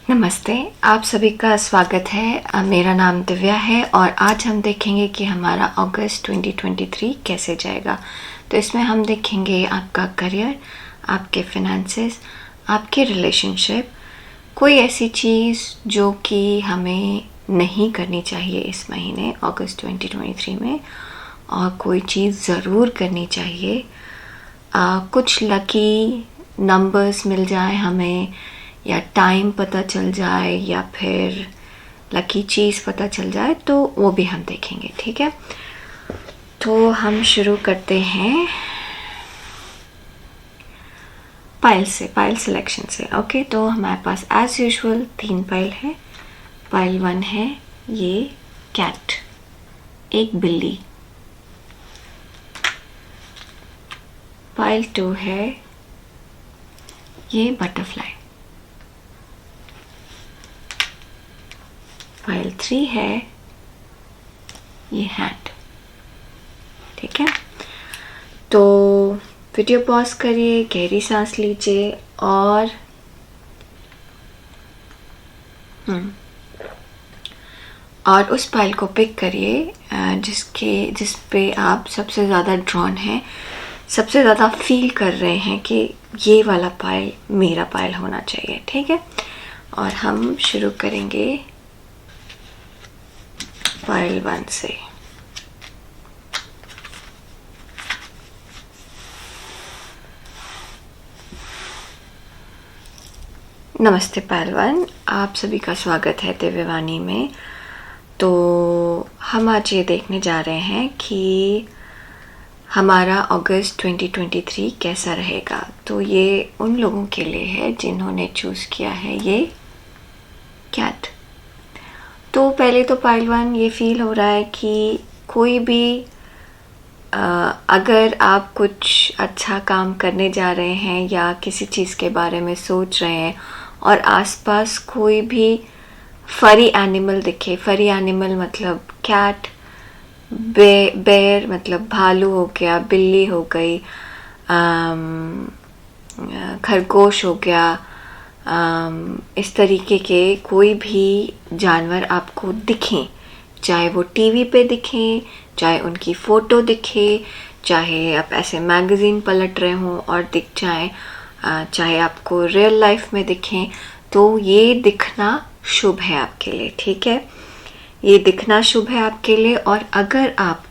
नमस्ते, आप सभी का स्वागत है। मेरा नाम दिव्या है और आज हम देखेंगे कि हमारा अगस्त 2023 कैसे जाएगा। तो इसमें हम देखेंगे आपका करियर, आपके फिनेंसेस, आपके रिलेशनशिप, कोई ऐसी चीज़ जो कि हमें नहीं करनी चाहिए इस महीने अगस्त 2023 में, और कोई चीज़ ज़रूर करनी चाहिए। कुछ लकी नंबर्स मिल जाए हमें, या टाइम पता चल जाए, या फिर लकी चीज़ पता चल जाए, तो वो भी हम देखेंगे। ठीक है, तो हम शुरू करते हैं पाइल सिलेक्शन से। ओके, तो हमारे पास एज यूजुअल 3 पाइल है। पाइल 1 है ये कैट, एक बिल्ली। पाइल 2 है ये बटरफ्लाई। पाइल 3 है ये हैंड। ठीक है, तो वीडियो पॉज करिए, गहरी सांस लीजिए और उस पाइल को पिक करिए जिस पे आप सबसे ज़्यादा ड्रॉन हैं, सबसे ज़्यादा फील कर रहे हैं कि ये वाला पाइल मेरा पाइल होना चाहिए। ठीक है, और हम शुरू करेंगे पाइल 1 से। नमस्ते पाइल 1, आप सभी का स्वागत है दिव्यवाणी में। तो हम आज ये देखने जा रहे हैं कि हमारा अगस्त 2023 कैसा रहेगा। तो ये उन लोगों के लिए है जिन्होंने चूज़ किया है ये कैट। तो पहले तो पाइल 1 ये फील हो रहा है कि कोई भी अगर आप कुछ अच्छा काम करने जा रहे हैं या किसी चीज़ के बारे में सोच रहे हैं और आसपास कोई भी फरी एनिमल दिखे, फरी एनिमल मतलब कैट, बेयर मतलब भालू हो गया, बिल्ली हो गई, खरगोश हो गया, इस तरीके के कोई भी जानवर आपको दिखें, चाहे वो टीवी पे दिखें, चाहे उनकी फ़ोटो दिखे, चाहे आप ऐसे मैगज़ीन पलट रहे हों और दिख जाए, चाहे आपको रियल लाइफ में दिखें, तो ये दिखना शुभ है आपके लिए। ठीक है, ये दिखना शुभ है आपके लिए। और अगर आप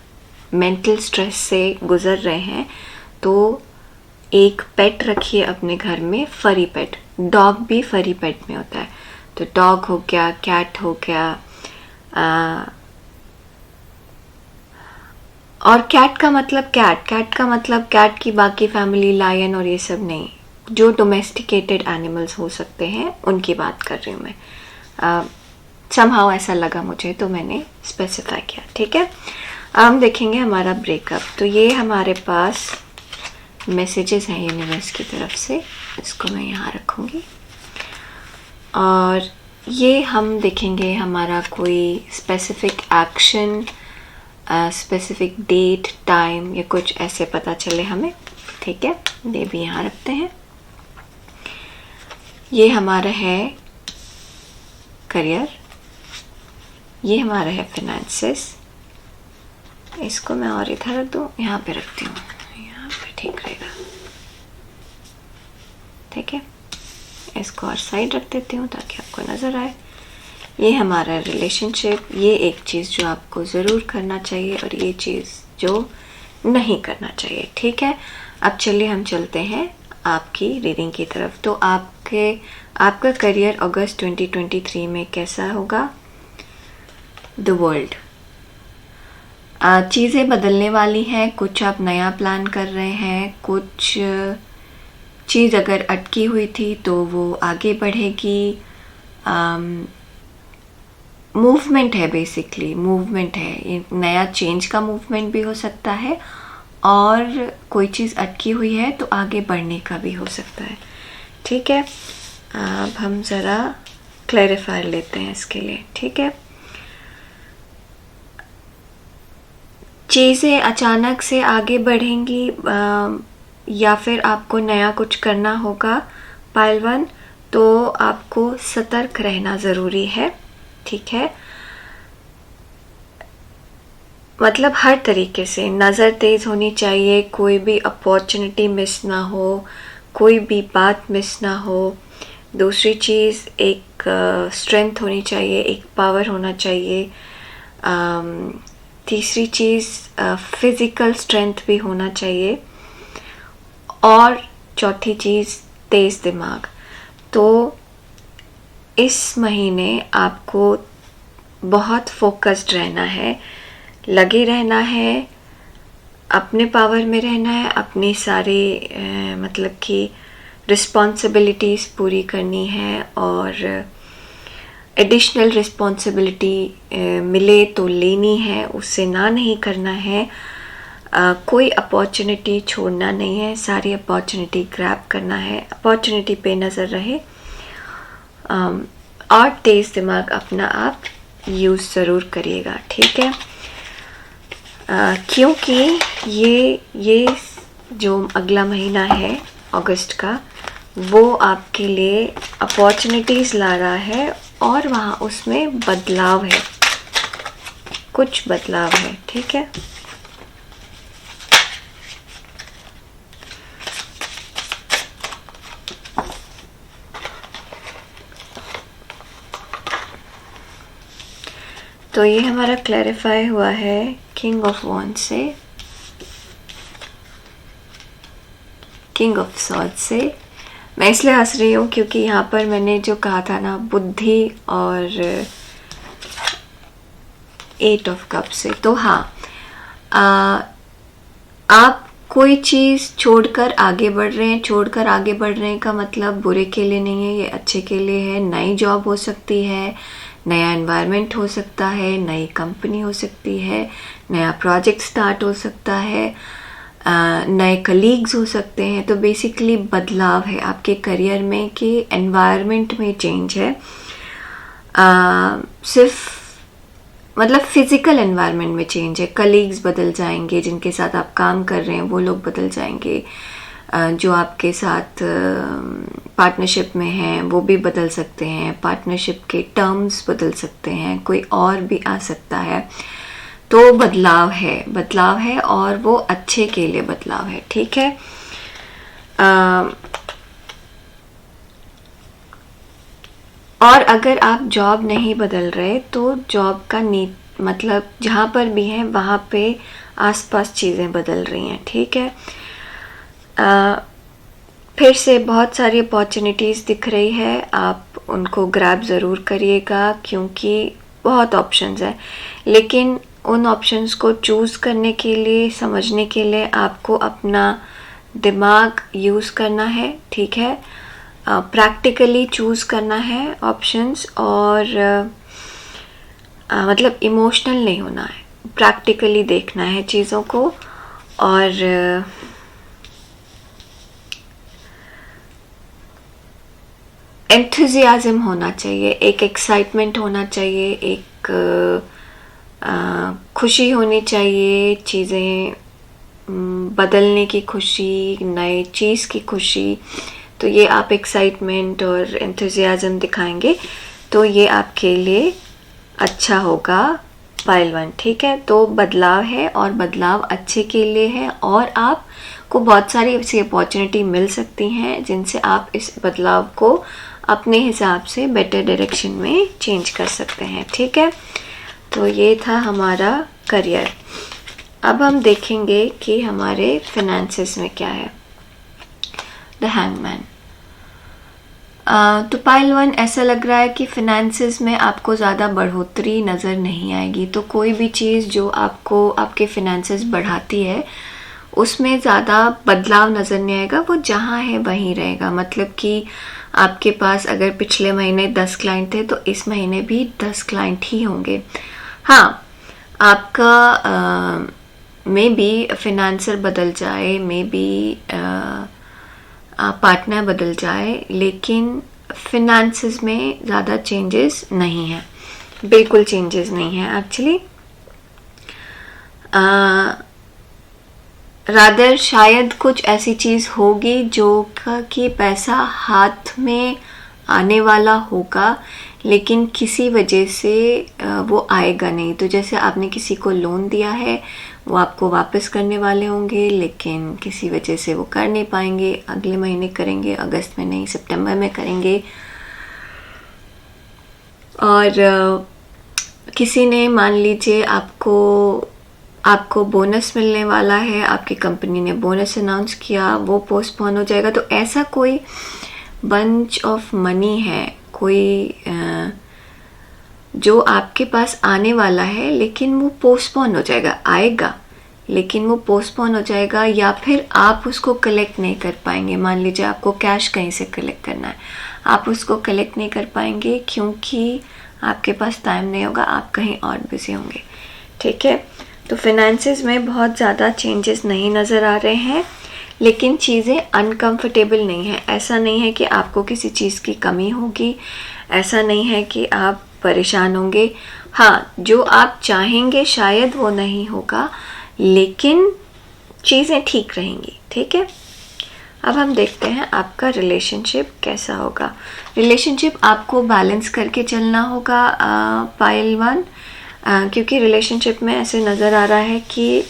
मेंटल स्ट्रेस से गुज़र रहे हैं तो एक पेट रखिए अपने घर में, फरी पेट। डॉग भी फरी पेट में होता है, तो डॉग हो गया, कैट हो गया। और कैट का मतलब कैट का मतलब कैट की बाकी फैमिली, लायन और ये सब नहीं, जो डोमेस्टिकेटेड एनिमल्स हो सकते हैं उनकी बात कर रही हूँ मैं। समहाउ ऐसा लगा मुझे तो मैंने स्पेसिफाई किया। ठीक है, हम देखेंगे हमारा ब्रेकअप। तो ये हमारे पास मैसेजेस हैं यूनिवर्स की तरफ से, इसको मैं यहाँ रखूँगी। और ये हम देखेंगे हमारा कोई specific action, specific date, time या कुछ ऐसे पता चले हमें। ठीक है, ये भी यहाँ रखते हैं। ये हमारा है करियर, ये हमारा है फिनेंसेस। इसको मैं और इधर रख दूँ, यहाँ पे रखती हूँ, यहाँ पे ठीक रहेगा। ठीक है, इसको और साइड रख देती हूँ ताकि आपको नज़र आए। ये हमारा रिलेशनशिप, ये एक चीज़ जो आपको ज़रूर करना चाहिए और ये चीज़ जो नहीं करना चाहिए। ठीक है, अब चलिए हम चलते हैं आपकी रीडिंग की तरफ। तो आपका करियर अगस्त 2023 में कैसा होगा? द वर्ल्ड, चीज़ें बदलने वाली हैं, कुछ आप नया प्लान कर रहे हैं, कुछ चीज़ अगर अटकी हुई थी तो वो आगे बढ़ेगी। मूवमेंट है, बेसिकली मूवमेंट है, ये नया चेंज का मूवमेंट भी हो सकता है, और कोई चीज़ अटकी हुई है तो आगे बढ़ने का भी हो सकता है। ठीक है, अब हम ज़रा क्लैरिफाई लेते हैं इसके लिए। ठीक है, चीज़ें अचानक से आगे बढ़ेंगी या फिर आपको नया कुछ करना होगा पाइल 1, तो आपको सतर्क रहना ज़रूरी है, ठीक है। मतलब हर तरीके से नज़र तेज़ होनी चाहिए, कोई भी अपॉर्चुनिटी मिस ना हो, कोई भी बात मिस ना हो। दूसरी चीज़, एक स्ट्रेंथ होनी चाहिए, एक पावर होना चाहिए। तीसरी चीज़, फिज़िकल स्ट्रेंथ भी होना चाहिए। और चौथी चीज़, तेज़ दिमाग। तो इस महीने आपको बहुत फोकस्ड रहना है, लगे रहना है, अपने पावर में रहना है, अपनी सारी मतलब कि रिस्पॉन्सिबिलिटीज़ पूरी करनी है। और एडिशनल रिस्पॉन्सिबिलिटी मिले तो लेनी है, उससे ना नहीं करना है। कोई अपॉर्चुनिटी छोड़ना नहीं है, सारी अपॉर्चुनिटी ग्रैब करना है, अपॉर्चुनिटी पे नज़र रहे। और तेज़ दिमाग अपना आप यूज़ ज़रूर करिएगा, ठीक है। क्योंकि ये जो अगला महीना है अगस्त का, वो आपके लिए अपॉर्चुनिटीज़ ला रहा है और वहाँ उसमें बदलाव है, कुछ बदलाव है, ठीक है। तो ये हमारा क्लैरिफाई हुआ है किंग ऑफ वॉन्ड्स से, किंग ऑफ सॉर्ड्स से। मैं इसलिए हंस रही हूँ क्योंकि यहाँ पर मैंने जो कहा था ना, बुद्धि और 8 ऑफ कप से, तो हाँ, आप कोई चीज़ छोड़कर आगे बढ़ रहे हैं। छोड़कर आगे बढ़ने का मतलब बुरे के लिए नहीं है, ये अच्छे के लिए है। नई जॉब हो सकती है, नया एनवायरनमेंट हो सकता है, नई कंपनी हो सकती है, नया प्रोजेक्ट स्टार्ट हो सकता है, नए कलीग्स हो सकते हैं। तो बेसिकली बदलाव है आपके करियर में, कि एनवायरनमेंट में चेंज है। सिर्फ मतलब फिजिकल एनवायरनमेंट में चेंज है, कलीग्स बदल जाएंगे, जिनके साथ आप काम कर रहे हैं वो लोग बदल जाएंगे, जो आपके साथ पार्टनरशिप में हैं वो भी बदल सकते हैं, पार्टनरशिप के टर्म्स बदल सकते हैं, कोई और भी आ सकता है। तो बदलाव है, बदलाव है, और वो अच्छे के लिए बदलाव है, ठीक है। और अगर आप जॉब नहीं बदल रहे तो जॉब का मतलब जहाँ पर भी है वहाँ पे आसपास चीज़ें बदल रही हैं, ठीक है। फिर से बहुत सारी अपॉर्चुनिटीज़ दिख रही है, आप उनको ग्रैब ज़रूर करिएगा, क्योंकि बहुत ऑप्शंस हैं। लेकिन उन ऑप्शंस को चूज़ करने के लिए, समझने के लिए आपको अपना दिमाग यूज़ करना है, ठीक है। प्रैक्टिकली चूज़ करना है ऑप्शंस, और मतलब इमोशनल नहीं होना है, प्रैक्टिकली देखना है चीज़ों को। और एंथुजियाज्म होना चाहिए, एक एक्साइटमेंट होना चाहिए, एक खुशी होनी चाहिए, चीज़ें बदलने की खुशी, नए चीज़ की खुशी। तो ये आप एक्साइटमेंट और एंथुजियाज्म दिखाएंगे तो ये आपके लिए अच्छा होगा पाइल 1, ठीक है। तो बदलाव है, और बदलाव अच्छे के लिए है, और आपको बहुत सारी ऐसी अपॉर्चुनिटी मिल सकती हैं जिनसे आप इस बदलाव को अपने हिसाब से बेटर डायरेक्शन में चेंज कर सकते हैं, ठीक है। तो ये था हमारा करियर। अब हम देखेंगे कि हमारे फिनेंसेस में क्या है। The hangman. तो पाइल 1, ऐसा लग रहा है कि फिनेंसेस में आपको ज़्यादा बढ़ोतरी नज़र नहीं आएगी। तो कोई भी चीज़ जो आपको आपके फिनेंसेस बढ़ाती है उसमें ज़्यादा बदलाव नज़र नहीं आएगा, वो जहाँ है वहीं रहेगा। मतलब कि आपके पास अगर पिछले महीने 10 क्लाइंट थे तो इस महीने भी 10 क्लाइंट ही होंगे। हाँ, आपका मे बी फिनेंसर बदल जाए, मे बी पार्टनर बदल जाए, लेकिन फिनेंसेस में ज़्यादा चेंजेस नहीं है, बिल्कुल चेंजेस नहीं है एक्चुअली। रादर शायद कुछ ऐसी चीज़ होगी जो कि पैसा हाथ में आने वाला होगा, लेकिन किसी वजह से वो आएगा नहीं। तो जैसे आपने किसी को लोन दिया है, वो आपको वापस करने वाले होंगे, लेकिन किसी वजह से वो कर नहीं पाएंगे, अगले महीने करेंगे, अगस्त में नहीं, सितंबर में करेंगे। और किसी ने, मान लीजिए आपको बोनस मिलने वाला है, आपकी कंपनी ने बोनस अनाउंस किया, वो पोस्टपोन हो जाएगा। तो ऐसा कोई बंच ऑफ मनी है, कोई जो आपके पास आने वाला है, लेकिन वो पोस्टपोन हो जाएगा। आएगा लेकिन वो पोस्टपोन हो जाएगा, या फिर आप उसको कलेक्ट नहीं कर पाएंगे। मान लीजिए आपको कैश कहीं से कलेक्ट करना है, आप उसको कलेक्ट नहीं कर पाएंगे क्योंकि आपके पास टाइम नहीं होगा, आप कहीं और बिजी होंगे। ठीक है, तो फिनेंसेस में बहुत ज़्यादा चेंजेस नहीं नज़र आ रहे हैं, लेकिन चीज़ें अनकंफर्टेबल नहीं है। ऐसा नहीं है कि आपको किसी चीज़ की कमी होगी, ऐसा नहीं है कि आप परेशान होंगे। हाँ, जो आप चाहेंगे शायद वो नहीं होगा, लेकिन चीज़ें ठीक रहेंगी। ठीक है, अब हम देखते हैं आपका रिलेशनशिप कैसा होगा। रिलेशनशिप आपको बैलेंस करके चलना होगा पाइल 1, क्योंकि रिलेशनशिप में ऐसे नज़र आ रहा है कि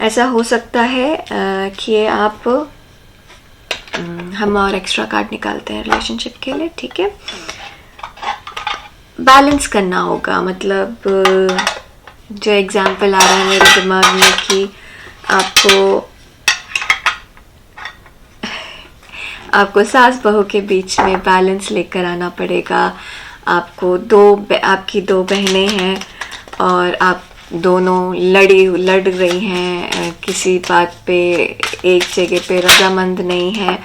ऐसा हो सकता है कि आप हम और एक्स्ट्रा कार्ड निकालते हैं रिलेशनशिप के लिए। ठीक है, बैलेंस करना होगा। मतलब जो एग्जाम्पल आ रहा है मेरे दिमाग में कि आपको सास बहू के बीच में बैलेंस लेकर आना पड़ेगा। आपकी दो बहनें हैं और आप दोनों लड़ रही हैं किसी बात पे, एक जगह पे रजामंद नहीं है,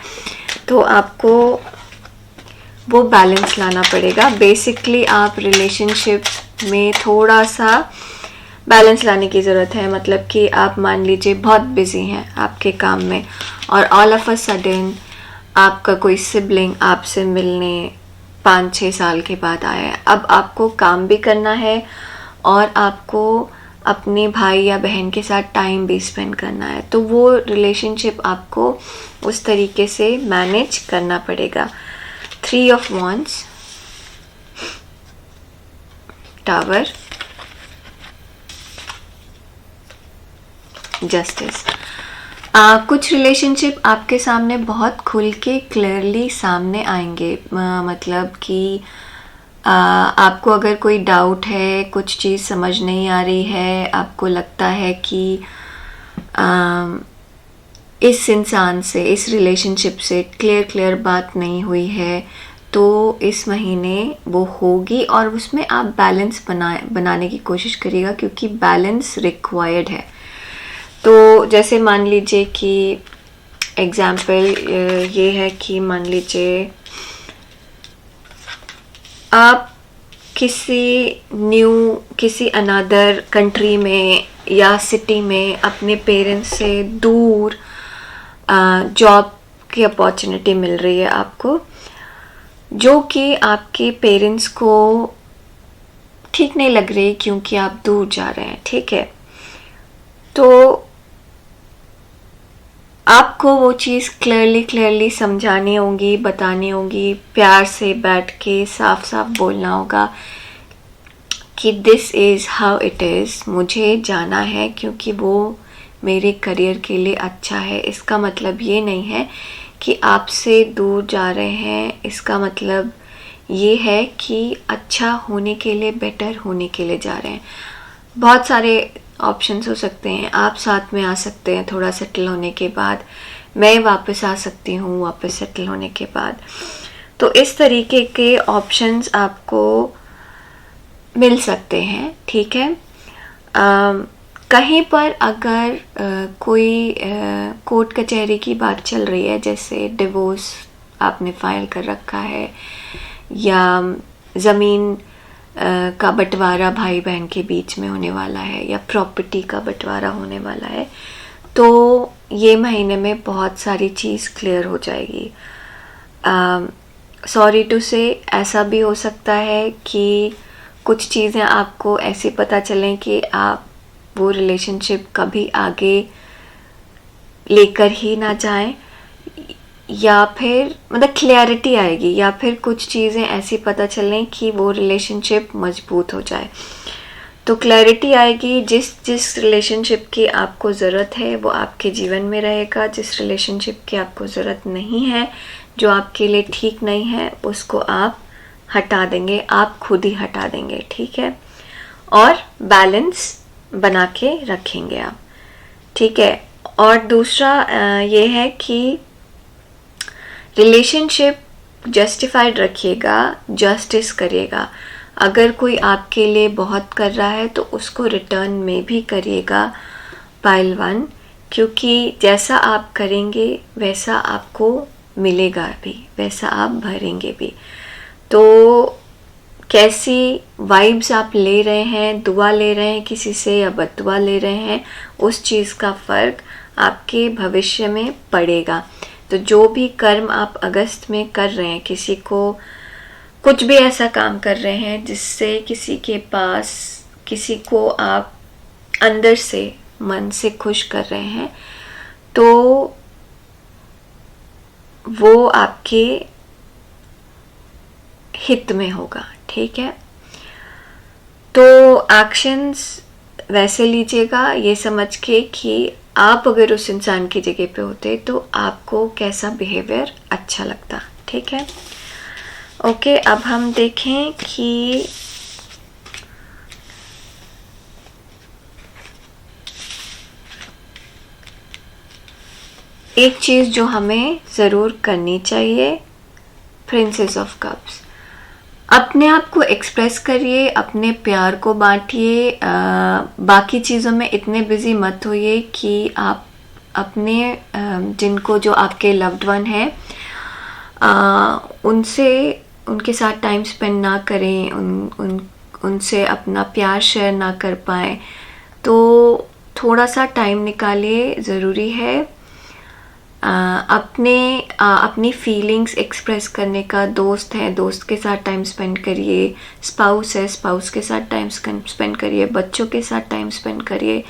तो आपको वो बैलेंस लाना पड़ेगा। बेसिकली आप रिलेशनशिप में थोड़ा सा बैलेंस लाने की ज़रूरत है। मतलब कि आप मान लीजिए बहुत बिजी हैं आपके काम में, और ऑल ऑफ अ सडन आपका कोई सिबलिंग आपसे मिलने 5-6 साल के बाद आया है। अब आपको काम भी करना है और आपको अपने भाई या बहन के साथ टाइम भी स्पेंड करना है, तो वो रिलेशनशिप आपको उस तरीके से मैनेज करना पड़ेगा। 3 ऑफ वॉन्ड्स, टावर, जस्टिस। कुछ रिलेशनशिप आपके सामने बहुत खुल के क्लियरली सामने आएंगे। मतलब कि आपको अगर कोई डाउट है, कुछ चीज़ समझ नहीं आ रही है, आपको लगता है कि इस इंसान से, इस रिलेशनशिप से क्लियर बात नहीं हुई है, तो इस महीने वो होगी और उसमें आप बैलेंस बनाने की कोशिश करिएगा, क्योंकि बैलेंस रिक्वायर्ड है। तो जैसे मान लीजिए कि एग्जाम्पल ये है कि मान लीजिए आप किसी अनदर कंट्री में या सिटी में अपने पेरेंट्स से दूर जॉब की अपॉर्चुनिटी मिल रही है आपको, जो कि आपके पेरेंट्स को ठीक नहीं लग रही क्योंकि आप दूर जा रहे हैं। ठीक है, तो आपको वो चीज़ क्लियरली समझानी होगी, बतानी होगी, प्यार से बैठ के साफ बोलना होगा कि this is how it is. मुझे जाना है क्योंकि वो मेरे करियर के लिए अच्छा है। इसका मतलब ये नहीं है कि आपसे दूर जा रहे हैं, इसका मतलब ये है कि अच्छा होने के लिए, बेटर होने के लिए जा रहे हैं। बहुत सारे ऑप्शंस हो सकते हैं। आप साथ में आ सकते हैं थोड़ा सेटल होने के बाद, मैं वापस आ सकती हूँ वापस सेटल होने के बाद। तो इस तरीके के ऑप्शंस आपको मिल सकते हैं। ठीक है, कहीं पर अगर कोई कोर्ट कचहरी की बात चल रही है, जैसे डिवोर्स आपने फाइल कर रखा है, या ज़मीन का बंटवारा भाई बहन के बीच में होने वाला है, या प्रॉपर्टी का बंटवारा होने वाला है, तो ये महीने में बहुत सारी चीज़ क्लियर हो जाएगी। सॉरी टू से ऐसा भी हो सकता है कि कुछ चीज़ें आपको ऐसे पता चलें कि आप वो रिलेशनशिप कभी आगे लेकर ही ना जाएं, या फिर मतलब क्लैरिटी आएगी, या फिर कुछ चीज़ें ऐसी पता चलें कि वो रिलेशनशिप मजबूत हो जाए। तो क्लैरिटी आएगी, जिस रिलेशनशिप की आपको ज़रूरत है वो आपके जीवन में रहेगा, जिस रिलेशनशिप की आपको ज़रूरत नहीं है, जो आपके लिए ठीक नहीं है, उसको आप हटा देंगे, आप खुद ही हटा देंगे, ठीक है। और बैलेंस बना के रखेंगे आप, ठीक है। और दूसरा ये है कि रिलेशनशिप जस्टिफाइड रखिएगा, जस्टिस करिएगा। अगर कोई आपके लिए बहुत कर रहा है तो उसको रिटर्न में भी करिएगा पाइल 1, क्योंकि जैसा आप करेंगे वैसा आपको मिलेगा भी, वैसा आप भरेंगे भी। तो कैसी वाइब्स आप ले रहे हैं, दुआ ले रहे हैं किसी से या बददुआ ले रहे हैं, उस चीज़ का फ़र्क आपके भविष्य में पड़ेगा। तो जो भी कर्म आप अगस्त में कर रहे हैं, किसी को कुछ भी ऐसा काम कर रहे हैं जिससे किसी को आप अंदर से मन से खुश कर रहे हैं, तो वो आपके हित में होगा, ठीक है। तो एक्शंस वैसे लीजिएगा ये समझ के कि आप अगर उस इंसान की जगह पे होते तो आपको कैसा बिहेवियर अच्छा लगता, ठीक है। ओके, अब हम देखें कि एक चीज़ जो हमें ज़रूर करनी चाहिए, प्रिंसेस ऑफ कप्स, अपने आप को एक्सप्रेस करिए, अपने प्यार को बांटिए, बाकी चीज़ों में इतने बिजी मत होइए कि आप अपने जिनको जो आपके लव्ड वन हैं उनके साथ टाइम स्पेंड ना करें, उनसे अपना प्यार शेयर ना कर पाएँ। तो थोड़ा सा टाइम निकालिए, ज़रूरी है अपनी फीलिंग्स एक्सप्रेस करने का। दोस्त है, दोस्त के साथ टाइम स्पेंड करिए, स्पाउस है, स्पाउस के साथ टाइम स्पेंड करिए, बच्चों के साथ टाइम स्पेंड करिए।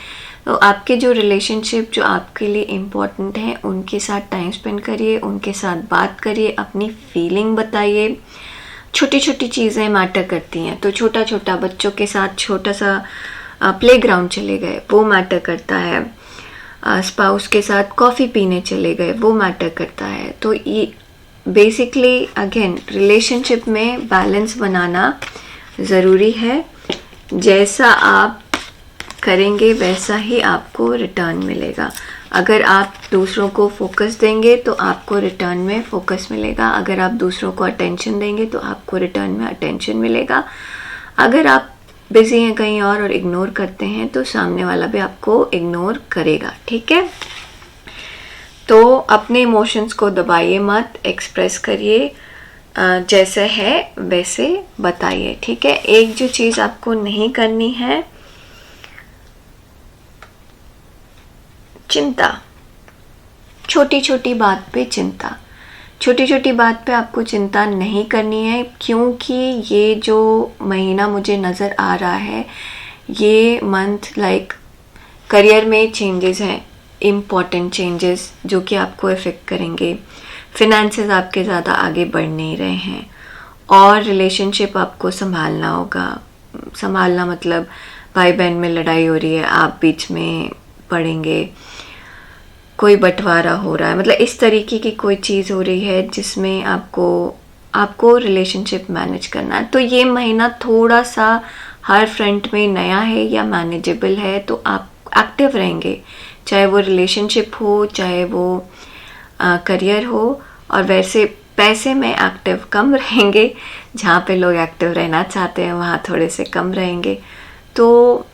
तो आपके जो रिलेशनशिप जो आपके लिए इम्पोर्टेंट हैं उनके साथ टाइम स्पेंड करिए, उनके साथ बात करिए, अपनी फीलिंग बताइए। छोटी छोटी चीज़ें मैटर करती हैं, तो छोटा बच्चों के साथ छोटा सा प्लेग्राउंड चले गए, वो मैटर करता है। स्पाउस के साथ कॉफ़ी पीने चले गए, वो मैटर करता है। तो ये बेसिकली अगेन रिलेशनशिप में बैलेंस बनाना ज़रूरी है। जैसा आप करेंगे वैसा ही आपको रिटर्न मिलेगा। अगर आप दूसरों को फोकस देंगे तो आपको रिटर्न में फोकस मिलेगा, अगर आप दूसरों को अटेंशन देंगे तो आपको रिटर्न में अटेंशन मिलेगा। अगर आप बिजी हैं कहीं और इग्नोर करते हैं तो सामने वाला भी आपको इग्नोर करेगा, ठीक है। तो अपने इमोशंस को दबाइए मत, एक्सप्रेस करिए, जैसे है वैसे बताइए, ठीक है। एक जो चीज़ आपको नहीं करनी है, चिंता, छोटी छोटी बात पे चिंता, छोटी छोटी बात पे आपको चिंता नहीं करनी है, क्योंकि ये जो महीना मुझे नज़र आ रहा है, ये मंथ लाइक करियर में चेंजेस हैं, इम्पॉर्टेंट चेंजेस जो कि आपको इफ़ेक्ट करेंगे। फिनेंसेस आपके ज़्यादा आगे बढ़ नहीं रहे हैं, और रिलेशनशिप आपको संभालना होगा। संभालना मतलब भाई बहन में लड़ाई हो रही है, आप बीच में पड़ेंगे, कोई बंटवारा हो रहा है, मतलब इस तरीके की कोई चीज़ हो रही है जिसमें आपको रिलेशनशिप मैनेज करना है। तो ये महीना थोड़ा सा हर फ्रंट में नया है या मैनेजेबल है, तो आप एक्टिव रहेंगे, चाहे वो रिलेशनशिप हो, चाहे वो करियर हो। और वैसे पैसे में एक्टिव कम रहेंगे, जहाँ पे लोग एक्टिव रहना चाहते हैं वहाँ थोड़े से कम रहेंगे। तो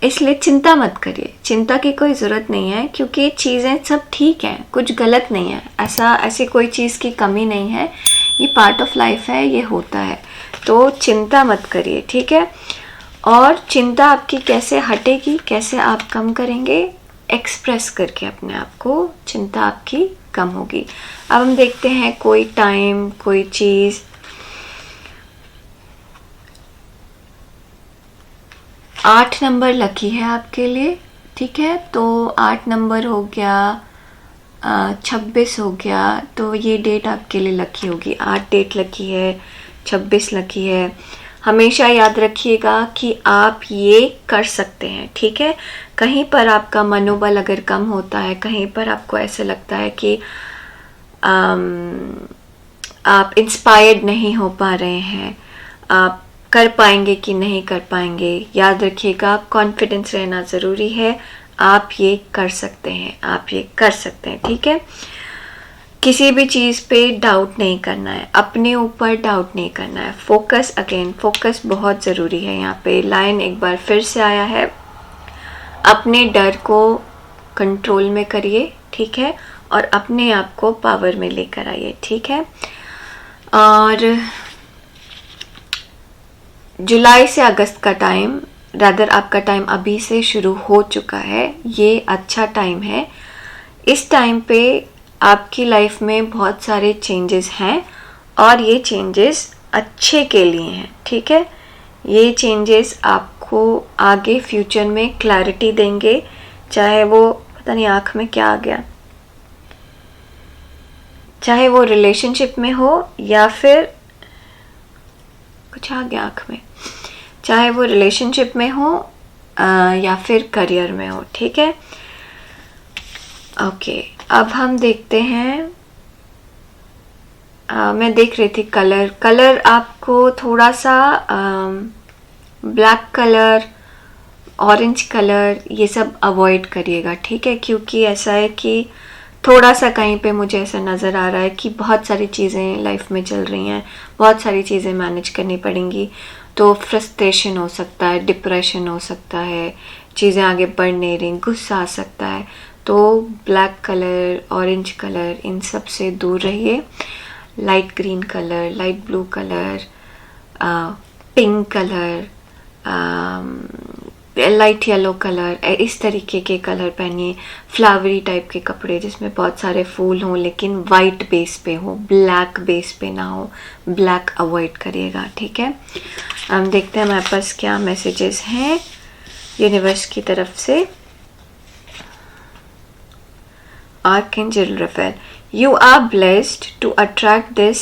इसलिए चिंता मत करिए, चिंता की कोई ज़रूरत नहीं है, क्योंकि चीज़ें सब ठीक हैं, कुछ गलत नहीं है, ऐसी कोई चीज़ की कमी नहीं है, ये पार्ट ऑफ लाइफ है, ये होता है। तो चिंता मत करिए, ठीक है। और चिंता आपकी कैसे हटेगी, कैसे आप कम करेंगे, एक्सप्रेस करके अपने आप को चिंता आपकी कम होगी। अब हम देखते हैं कोई टाइम, कोई चीज़। 8 नंबर लकी है आपके लिए, ठीक है। तो 8 नंबर हो गया 26 हो गया, तो ये डेट आपके लिए लकी होगी। 8 डेट लकी है, 26 लकी है। हमेशा याद रखिएगा कि आप ये कर सकते हैं, ठीक है। कहीं पर आपका मनोबल अगर कम होता है, कहीं पर आपको ऐसे लगता है कि आप इंस्पायर्ड नहीं हो पा रहे हैं, आप कर पाएंगे कि नहीं कर पाएंगे, याद रखिएगा कॉन्फिडेंस रहना ज़रूरी है। आप ये कर सकते हैं, आप ये कर सकते हैं, ठीक है। किसी भी चीज़ पे डाउट नहीं करना है, अपने ऊपर डाउट नहीं करना है। फोकस, अगेन फोकस बहुत ज़रूरी है। यहाँ पे लाइन एक बार फिर से आया है, अपने डर को कंट्रोल में करिए, ठीक है, और अपने आप को पावर में लेकर आइए, ठीक है। और जुलाई से अगस्त का टाइम, रादर आपका टाइम अभी से शुरू हो चुका है, ये अच्छा टाइम है। इस टाइम पे आपकी लाइफ में बहुत सारे चेंजेस हैं और ये चेंजेस अच्छे के लिए हैं, ठीक है। ये चेंजेस आपको आगे फ्यूचर में क्लैरिटी देंगे, चाहे वो पता नहीं आँख में क्या आ गया, चाहे वो रिलेशनशिप में हो या फिर कुछ आ गया आँख में, चाहे वो रिलेशनशिप में हो या फिर करियर में हो, ठीक है। ओके, अब हम देखते हैं। मैं देख रही थी कलर आपको थोड़ा सा ब्लैक कलर, ऑरेंज कलर, ये सब अवॉइड करिएगा, ठीक है। क्योंकि ऐसा है कि थोड़ा सा कहीं पे मुझे ऐसा नज़र आ रहा है कि बहुत सारी चीज़ें लाइफ में चल रही हैं, बहुत सारी चीज़ें मैनेज करनी पड़ेंगी, तो फ्रस्ट्रेशन हो सकता है, डिप्रेशन हो सकता है, चीज़ें आगे बढ़ नहीं रही, गुस्सा आ सकता है। तो ब्लैक कलर, ऑरेंज कलर, इन सब से दूर रहिए। Light green colour, light blue colour, pink colour, light yellow colour, इस तरीके के कलर पहनिए। फ्लावरी टाइप के कपड़े जिसमें बहुत सारे फूल हों लेकिन वाइट बेस पे हो, ब्लैक बेस पे ना हो, ब्लैक अवॉइड करिएगा, ठीक है। हम देखते हैं हमारे पास क्या मैसेजेस हैं यूनिवर्स की तरफ से। Archangel Raphael, you are blessed to attract this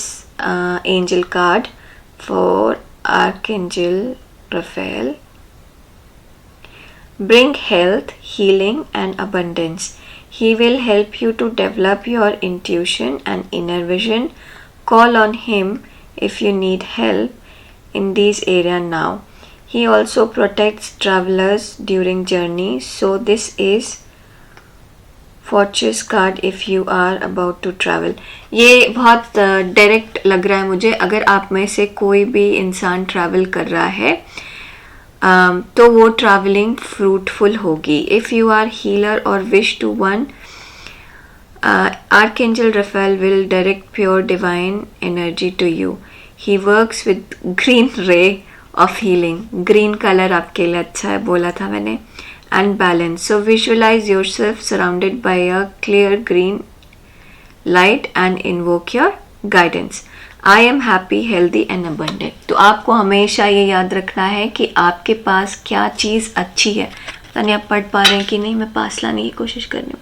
angel card for Archangel Raphael. Bring health, healing and abundance. He will help you to develop your intuition and inner vision. Call on him if you need help in these areas now. He also protects travelers during journey. So this is Fortune's card if you are about to travel. ये बहुत direct लग रहा है मुझे। अगर आप में से कोई भी इंसान ट्रैवल कर रहा है तो वो ट्रैवलिंग फ्रूटफुल होगी। इफ़ यू आर हीलर और wish to one, Archangel Raphael will direct pure divine energy to you. He works with green ray of healing. Green color आपके लिए अच्छा है, बोला था मैंने। And balance. So visualize yourself surrounded by a clear green light and invoke your guidance. I am happy, healthy and abundant. तो आपको हमेशा ये याद रखना है कि आपके पास क्या चीज़ अच्छी है। पता नहीं आप पढ़ पा रहे हैं कि नहीं, मैं पास लाने की कोशिश कर रही हूँ।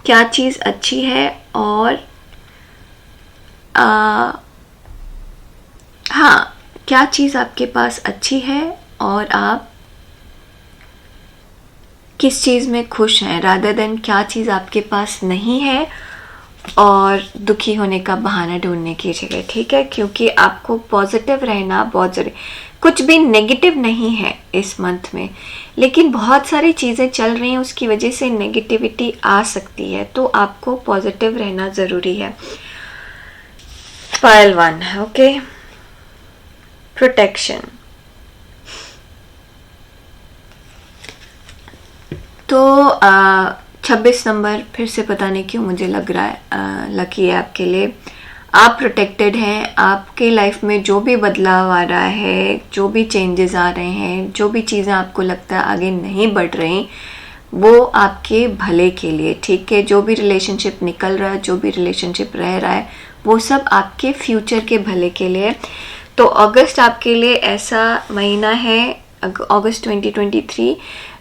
क्या चीज़ अच्छी है और हाँ, क्या चीज़ आपके पास अच्छी है और आप किस चीज़ में खुश हैं, रादर देन क्या चीज़ आपके पास नहीं है और दुखी होने का बहाना ढूंढने की जगह, ठीक है। क्योंकि आपको पॉजिटिव रहना बहुत ज़रूरी। कुछ भी नेगेटिव नहीं है इस मंथ में, लेकिन बहुत सारी चीज़ें चल रही हैं, उसकी वजह से नेगेटिविटी आ सकती है, तो आपको पॉजिटिव रहना ज़रूरी है। पायल 1, ओके। प्रोटेक्शन, तो 26 नंबर फिर से पता नहीं क्यों मुझे लग रहा है लकी है आपके लिए। आप प्रोटेक्टेड हैं। आपके लाइफ में जो भी बदलाव आ रहा है, जो भी चेंजेस आ रहे हैं, जो भी चीज़ें आपको लगता है आगे नहीं बढ़ रही, वो आपके भले के लिए, ठीक है। जो भी रिलेशनशिप निकल रहा है, जो भी रिलेशनशिप रह रहा है, वो सब आपके फ्यूचर के भले के लिए। तो अगस्त आपके लिए ऐसा महीना है, अगस्त 2023,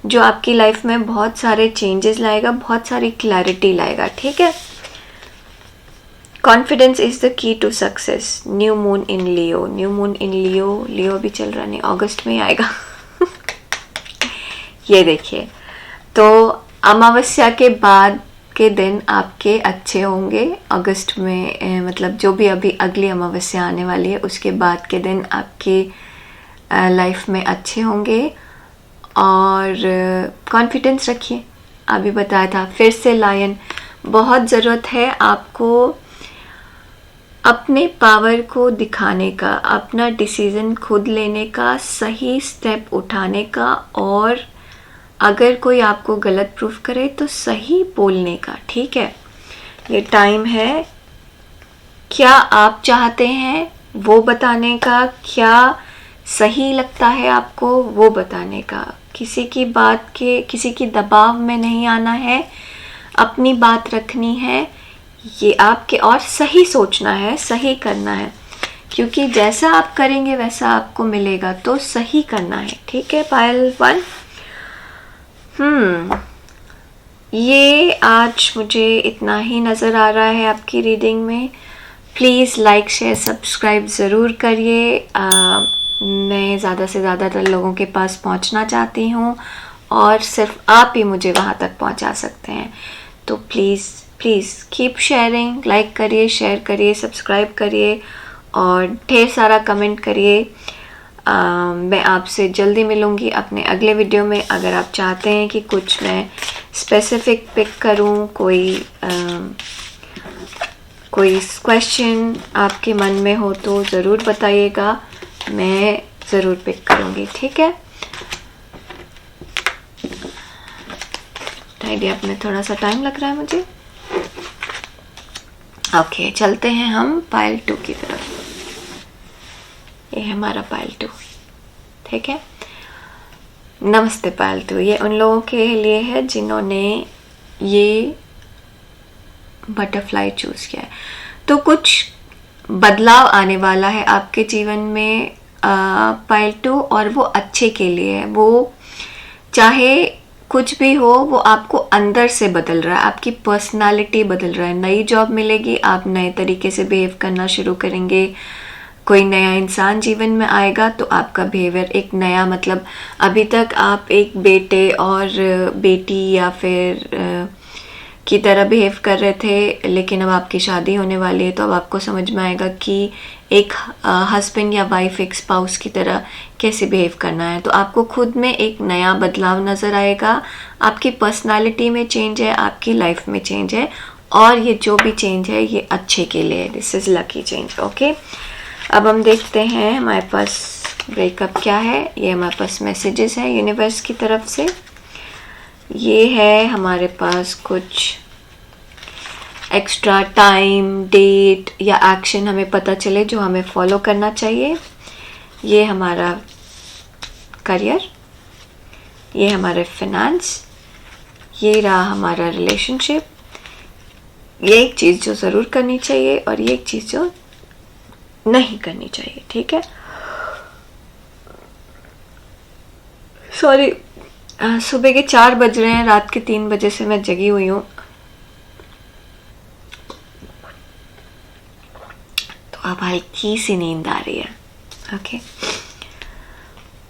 जो आपकी लाइफ में बहुत सारे चेंजेस लाएगा, बहुत सारी क्लैरिटी लाएगा, ठीक है। Confidence is the key to success. New moon in Leo, new moon in Leo, Leo भी चल रहा नहीं, अगस्त में ही आएगा। ये देखिए, तो अमावस्या के बाद के दिन आपके अच्छे होंगे अगस्त में, मतलब जो भी अभी अगली अमावस्या आने वाली है उसके बाद के दिन आपके लाइफ में अच्छे होंगे। और कॉन्फिडेंस रखिए, अभी बताया था। फिर से लायन, बहुत ज़रूरत है आपको अपने पावर को दिखाने का, अपना डिसीज़न खुद लेने का, सही स्टेप उठाने का, और अगर कोई आपको गलत प्रूफ करे तो सही बोलने का, ठीक है। ये टाइम है क्या आप चाहते हैं वो बताने का, क्या सही लगता है आपको वो बताने का। किसी की बात के, किसी की दबाव में नहीं आना है, अपनी बात रखनी है ये आपके, और सही सोचना है, सही करना है, क्योंकि जैसा आप करेंगे वैसा आपको मिलेगा, तो सही करना है, ठीक है। पायल 1, ये आज मुझे इतना ही नज़र आ रहा है आपकी रीडिंग में। प्लीज़ लाइक शेयर सब्सक्राइब ज़रूर करिए। मैं ज़्यादा से ज़्यादातर लोगों के पास पहुंचना चाहती हूं, और सिर्फ आप ही मुझे वहां तक पहुंचा सकते हैं। तो please please keep sharing, like करिए, शेयर करिए, सब्सक्राइब करिए, और ढेर सारा कमेंट करिए। मैं आपसे जल्दी मिलूँगी अपने अगले वीडियो में। अगर आप चाहते हैं कि कुछ मैं स्पेसिफिक पिक करूँ, कोई क्वेश्चन आपके मन में हो तो ज़रूर बताइएगा, मैं ज़रूर पिक करूँगी, ठीक है। टाइडी अप में थोड़ा सा टाइम लग रहा है मुझे। ओके, चलते हैं हम पाइल 2 की तरफ। ये है हमारा पाइल 2, ठीक है। नमस्ते पाइल 2, ये उन लोगों के लिए है जिन्होंने ये बटरफ्लाई चूज किया है। तो कुछ बदलाव आने वाला है आपके जीवन में पाइल 2, और वो अच्छे के लिए है। वो चाहे कुछ भी हो, वो आपको अंदर से बदल रहा है, आपकी पर्सनालिटी बदल रहा है। नई जॉब मिलेगी, आप नए तरीके से बिहेव करना शुरू करेंगे, कोई नया इंसान जीवन में आएगा तो आपका बिहेवियर एक नया, मतलब अभी तक आप एक बेटे और बेटी या फिर की तरह बिहेव कर रहे थे, लेकिन अब आपकी शादी होने वाली है तो अब आपको समझ में आएगा कि एक हस्बैंड या वाइफ, एक स्पाउस की तरह कैसे बिहेव करना है। तो आपको खुद में एक नया बदलाव नज़र आएगा, आपकी पर्सनालिटी में चेंज है, आपकी लाइफ में चेंज है, और ये जो भी चेंज है ये अच्छे के लिए। This is lucky change, okay. अब हम देखते हैं हमारे पास ब्रेकअप क्या है। ये हमारे पास मैसेजेस हैं यूनिवर्स की तरफ से। ये है हमारे पास कुछ एक्स्ट्रा टाइम, डेट या एक्शन हमें पता चले जो हमें फॉलो करना चाहिए। ये हमारा करियर, ये हमारे फाइनेंस, ये रहा हमारा रिलेशनशिप। ये एक चीज़ जो ज़रूर करनी चाहिए और ये एक चीज़ जो नहीं करनी चाहिए, ठीक है। सॉरी, सुबह के 4 बज रहे हैं, रात के 3 बजे से मैं जगी हुई हूँ, तो अब हल्की सी नींद आ रही है, ओके।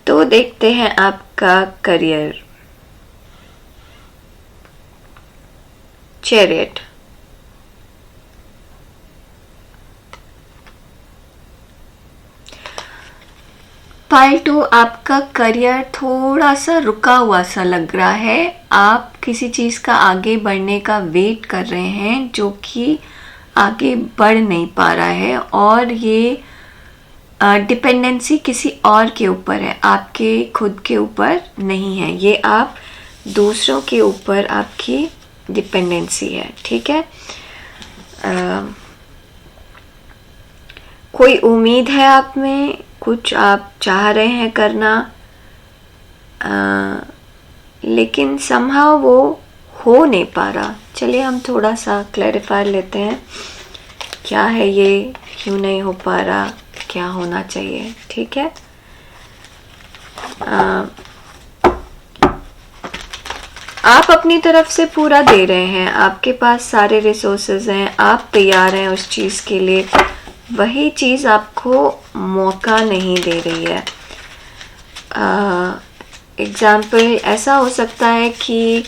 तो देखते हैं आपका करियर। चैरियट, पाइल 2, आपका करियर थोड़ा सा रुका हुआ सा लग रहा है। आप किसी चीज़ का आगे बढ़ने का वेट कर रहे हैं जो कि आगे बढ़ नहीं पा रहा है, और ये डिपेंडेंसी किसी और के ऊपर है, आपके खुद के ऊपर नहीं है। ये आप दूसरों के ऊपर आपकी डिपेंडेंसी है, ठीक है। कोई उम्मीद है आप में, कुछ आप चाह रहे हैं करना, लेकिन समहाउ वो हो नहीं पा रहा। चलिए हम थोड़ा सा क्लैरिफाई लेते हैं, क्या है ये, क्यों नहीं हो पा रहा, क्या होना चाहिए, ठीक है। आप अपनी तरफ से पूरा दे रहे हैं, आपके पास सारे रिसोर्सेज हैं, आप तैयार हैं उस चीज़ के लिए, वही चीज़ आपको मौका नहीं दे रही है। एग्जाम्पल ऐसा हो सकता है कि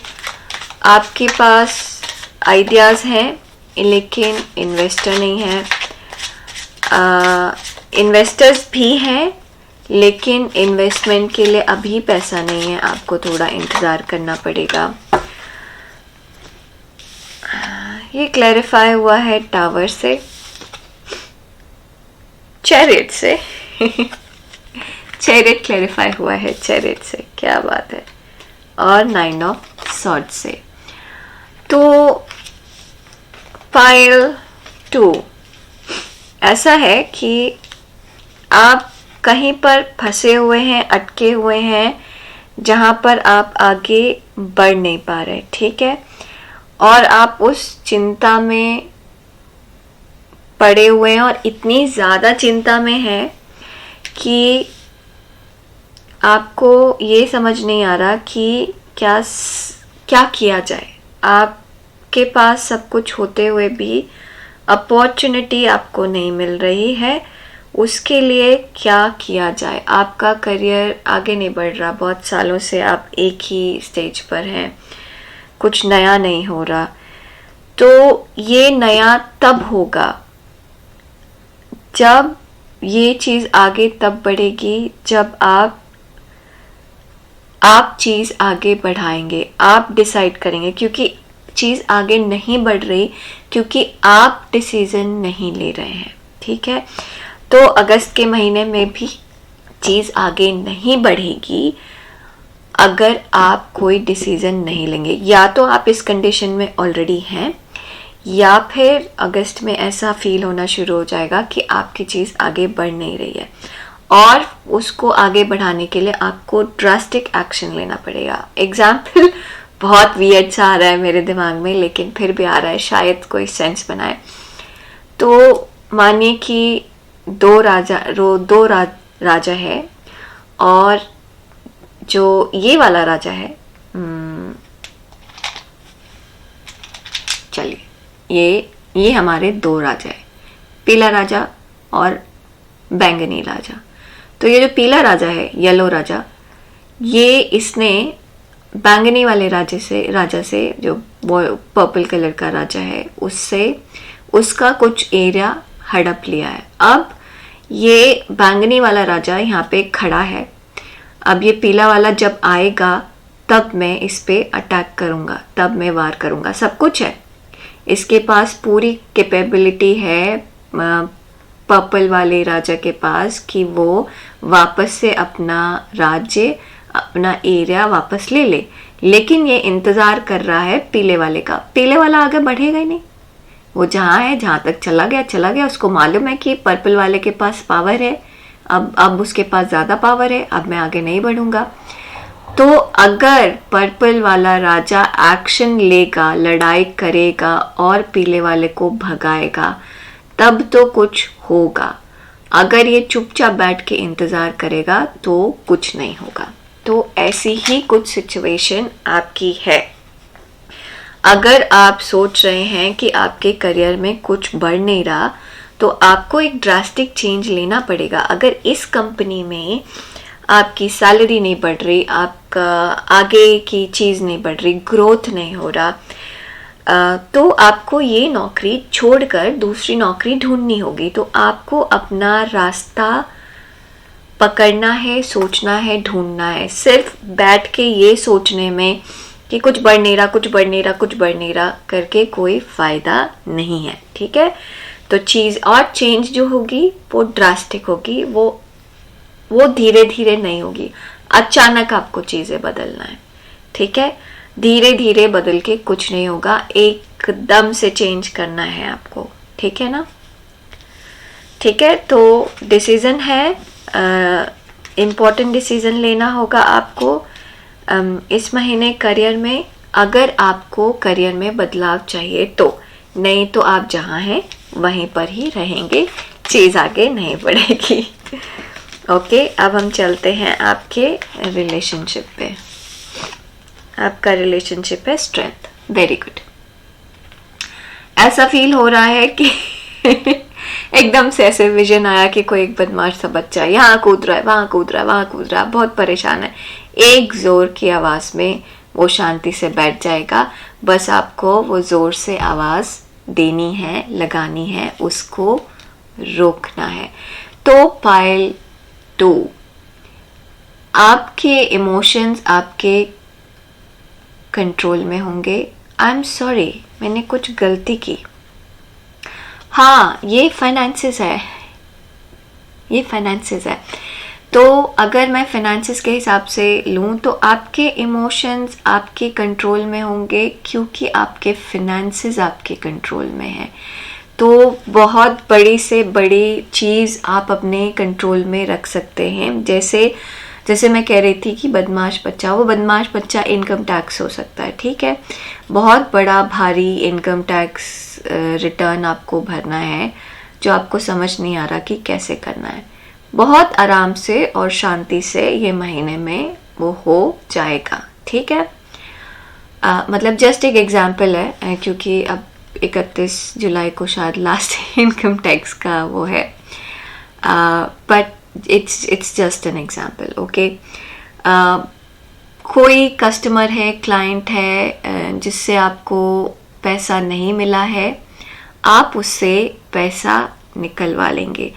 आपके पास आइडियाज़ हैं लेकिन इन्वेस्टर नहीं है, इन्वेस्टर्स भी हैं लेकिन इन्वेस्टमेंट के लिए अभी पैसा नहीं है, आपको थोड़ा इंतज़ार करना पड़ेगा। ये क्लैरिफाई हुआ है टावर से, चैरिट से चैरिट क्लैरिफाई हुआ है चैरिट से, क्या बात है। और 9 ऑफ सॉर्ड से। तो पाइल 2 ऐसा है कि आप कहीं पर फंसे हुए हैं, अटके हुए हैं, जहाँ पर आप आगे बढ़ नहीं पा रहे, ठीक है। और आप उस चिंता में पड़े हुए हैं और इतनी ज़्यादा चिंता में हैं कि आपको ये समझ नहीं आ रहा कि क्या किया जाए। आपके पास सब कुछ होते हुए भी अपॉर्चुनिटी आपको नहीं मिल रही है, उसके लिए क्या किया जाए। आपका करियर आगे नहीं बढ़ रहा, बहुत सालों से आप एक ही स्टेज पर हैं, कुछ नया नहीं हो रहा। तो ये नया तब होगा जब ये चीज़ आगे तब बढ़ेगी जब आप चीज़ आगे बढ़ाएंगे, आप डिसाइड करेंगे, क्योंकि चीज़ आगे नहीं बढ़ रही क्योंकि आप डिसीज़न नहीं ले रहे हैं, ठीक है। तो अगस्त के महीने में भी चीज़ आगे नहीं बढ़ेगी अगर आप कोई डिसीज़न नहीं लेंगे। या तो आप इस कंडीशन में ऑलरेडी हैं, या फिर अगस्त में ऐसा फील होना शुरू हो जाएगा कि आपकी चीज़ आगे बढ़ नहीं रही है और उसको आगे बढ़ाने के लिए आपको ड्रास्टिक एक्शन लेना पड़ेगा। एग्जाम्पल बहुत वियर्ड सा आ रहा है मेरे दिमाग में, लेकिन फिर भी आ रहा है, शायद कोई सेंस बनाए। तो मानिए कि दो राजा है और जो ये वाला राजा है, चलिए ये हमारे 2 राजा है, पीला राजा और बैंगनी राजा। तो ये जो पीला राजा है, येलो राजा, ये इसने बैंगनी वाले राजा से जो पर्पल कलर का राजा है उससे उसका कुछ एरिया हड़प लिया है। अब ये बैंगनी वाला राजा यहाँ पे खड़ा है, अब ये पीला वाला जब आएगा तब मैं इस पे अटैक करूँगा, तब मैं वार करूँगा। सब कुछ है, इसके पास पूरी कैपेबिलिटी है पर्पल वाले राजा के पास कि वो वापस से अपना राज्य, अपना एरिया वापस ले ले, लेकिन ये इंतज़ार कर रहा है पीले वाले का। पीले वाला आगे बढ़ेगा ही नहीं, वो जहाँ है, जहाँ तक चला गया। उसको मालूम है कि पर्पल वाले के पास पावर है, अब उसके पास ज़्यादा पावर है, अब मैं आगे नहीं बढ़ूँगा। तो अगर पर्पल वाला राजा एक्शन लेगा, लड़ाई करेगा और पीले वाले को भगाएगा, तब तो कुछ होगा। अगर ये चुपचाप बैठ के इंतज़ार करेगा तो कुछ नहीं होगा। तो ऐसी ही कुछ सिचुएशन आपकी है। अगर आप सोच रहे हैं कि आपके करियर में कुछ बढ़ नहीं रहा, तो आपको एक ड्रास्टिक चेंज लेना पड़ेगा। अगर इस कंपनी में आपकी सैलरी नहीं बढ़ रही, आपका आगे की चीज़ नहीं बढ़ रही, ग्रोथ नहीं हो रहा, तो आपको ये नौकरी छोड़कर दूसरी नौकरी ढूंढनी होगी। तो आपको अपना रास्ता पकड़ना है, सोचना है, ढूंढना है। सिर्फ बैठ के ये सोचने में कि कुछ बढ़ नहीं रहा करके कोई फ़ायदा नहीं है, ठीक है। तो चीज़ और चेंज जो होगी वो ड्रास्टिक होगी, वो धीरे धीरे नहीं होगी। अचानक आपको चीज़ें बदलना है, ठीक है। धीरे धीरे बदल के कुछ नहीं होगा, एकदम से चेंज करना है आपको, ठीक है ना। ठीक है, तो डिसीज़न है, इम्पोर्टेंट डिसीज़न लेना होगा आपको इस महीने करियर में। अगर आपको करियर में बदलाव चाहिए तो, नहीं तो आप जहाँ हैं वहीं पर ही रहेंगे, चीज़ आगे नहीं बढ़ेगी। ओके, अब हम चलते हैं आपके रिलेशनशिप पे। आपका रिलेशनशिप है स्ट्रेंथ। Very good. ऐसा फील हो रहा है कि एकदम से ऐसे विजन आया कि कोई एक बदमाश सा बच्चा यहाँ कूद रहा है, वहां कूद रहा है, वहां कूद रहा है, बहुत परेशान है। एक जोर की आवाज में वो शांति से बैठ जाएगा। बस आपको वो जोर से आवाज देनी है, लगानी है, उसको रोकना है। तो पाइल 2, आपके इमोशंस आपके कंट्रोल में होंगे। आई एम सॉरी, मैंने कुछ गलती की। हाँ, ये फाइनेंसेस है, ये फाइनेंसेस है। तो अगर मैं फाइनेंसेस के हिसाब से लूँ तो आपके इमोशंस आपके कंट्रोल में होंगे, क्योंकि आपके फाइनेंसेस आपके कंट्रोल में है। तो बहुत बड़ी से बड़ी चीज़ आप अपने कंट्रोल में रख सकते हैं। जैसे मैं कह रही थी कि बदमाश बच्चा, वो बदमाश बच्चा इनकम टैक्स हो सकता है, ठीक है। बहुत बड़ा भारी इनकम टैक्स रिटर्न आपको भरना है, जो आपको समझ नहीं आ रहा कि कैसे करना है। बहुत आराम से और शांति से ये महीने में वो हो जाएगा, ठीक है। मतलब जस्ट एक एग्जाम्पल है, क्योंकि अब 31 जुलाई को शायद लास्ट इनकम टैक्स का वो है, but it's just an example, okay? कोई कस्टमर है, क्लाइंट है, जिससे आपको पैसा नहीं मिला है, आप उससे पैसा निकलवा लेंगे।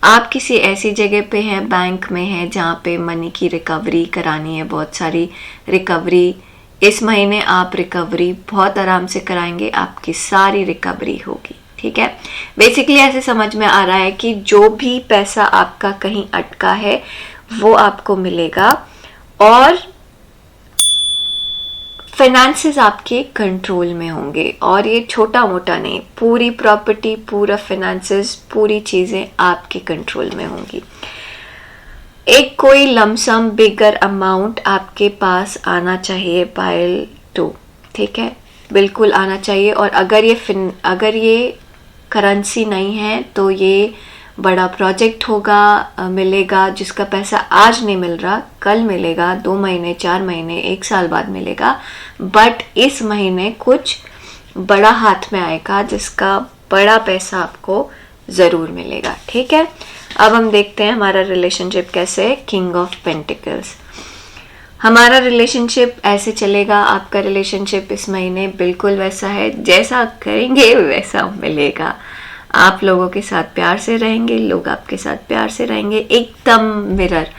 आप किसी ऐसी जगह पे हैं, बैंक में हैं, जहाँ पे मनी की रिकवरी करानी है, बहुत सारी रिकवरी। इस महीने आप रिकवरी बहुत आराम से कराएंगे, आपकी सारी रिकवरी होगी, ठीक है। बेसिकली ऐसे समझ में आ रहा है कि जो भी पैसा आपका कहीं अटका है वो आपको मिलेगा, और फाइनेंसेस आपके कंट्रोल में होंगे। और ये छोटा मोटा नहीं, पूरी प्रॉपर्टी, पूरा फाइनेंसेस, पूरी चीज़ें आपके कंट्रोल में होंगी। एक कोई लमसम बिगर अमाउंट आपके पास आना चाहिए पाइल 2, ठीक है, बिल्कुल आना चाहिए। और अगर ये करेंसी नहीं है तो ये बड़ा प्रोजेक्ट होगा, मिलेगा, जिसका पैसा आज नहीं मिल रहा, कल मिलेगा, 2 महीने, 4 महीने, 1 साल बाद मिलेगा। बट इस महीने कुछ बड़ा हाथ में आएगा, जिसका बड़ा पैसा आपको ज़रूर मिलेगा, ठीक है। अब हम देखते हैं हमारा रिलेशनशिप कैसे है। किंग ऑफ पेंटिकल्स, हमारा रिलेशनशिप ऐसे चलेगा। आपका रिलेशनशिप इस महीने बिल्कुल वैसा है, जैसा करेंगे वैसा मिलेगा। आप लोगों के साथ प्यार से रहेंगे, लोग आपके साथ प्यार से रहेंगे, एकदम मिरर।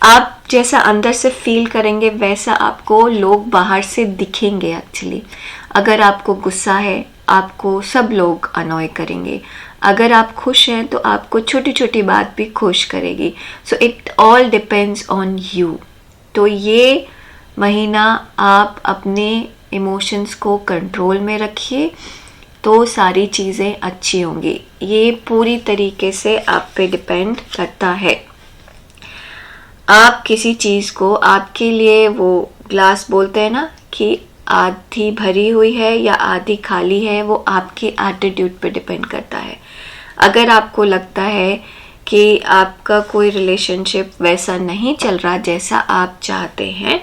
आप जैसा अंदर से फील करेंगे वैसा आपको लोग बाहर से दिखेंगे। एक्चुअली अगर आपको गुस्सा है, आपको सब लोग अनॉय करेंगे। अगर आप खुश हैं तो आपको छोटी छोटी बात भी खुश करेगी। So it all depends on you. तो ये महीना आप अपने इमोशंस को कंट्रोल में रखिए, तो सारी चीज़ें अच्छी होंगी। ये पूरी तरीके से आप पे डिपेंड करता है। आप किसी चीज़ को, आपके लिए वो ग्लास बोलते हैं ना कि आधी भरी हुई है या आधी खाली है, वो आपके एटीट्यूड पे डिपेंड करता है। अगर आपको लगता है कि आपका कोई रिलेशनशिप वैसा नहीं चल रहा जैसा आप चाहते हैं,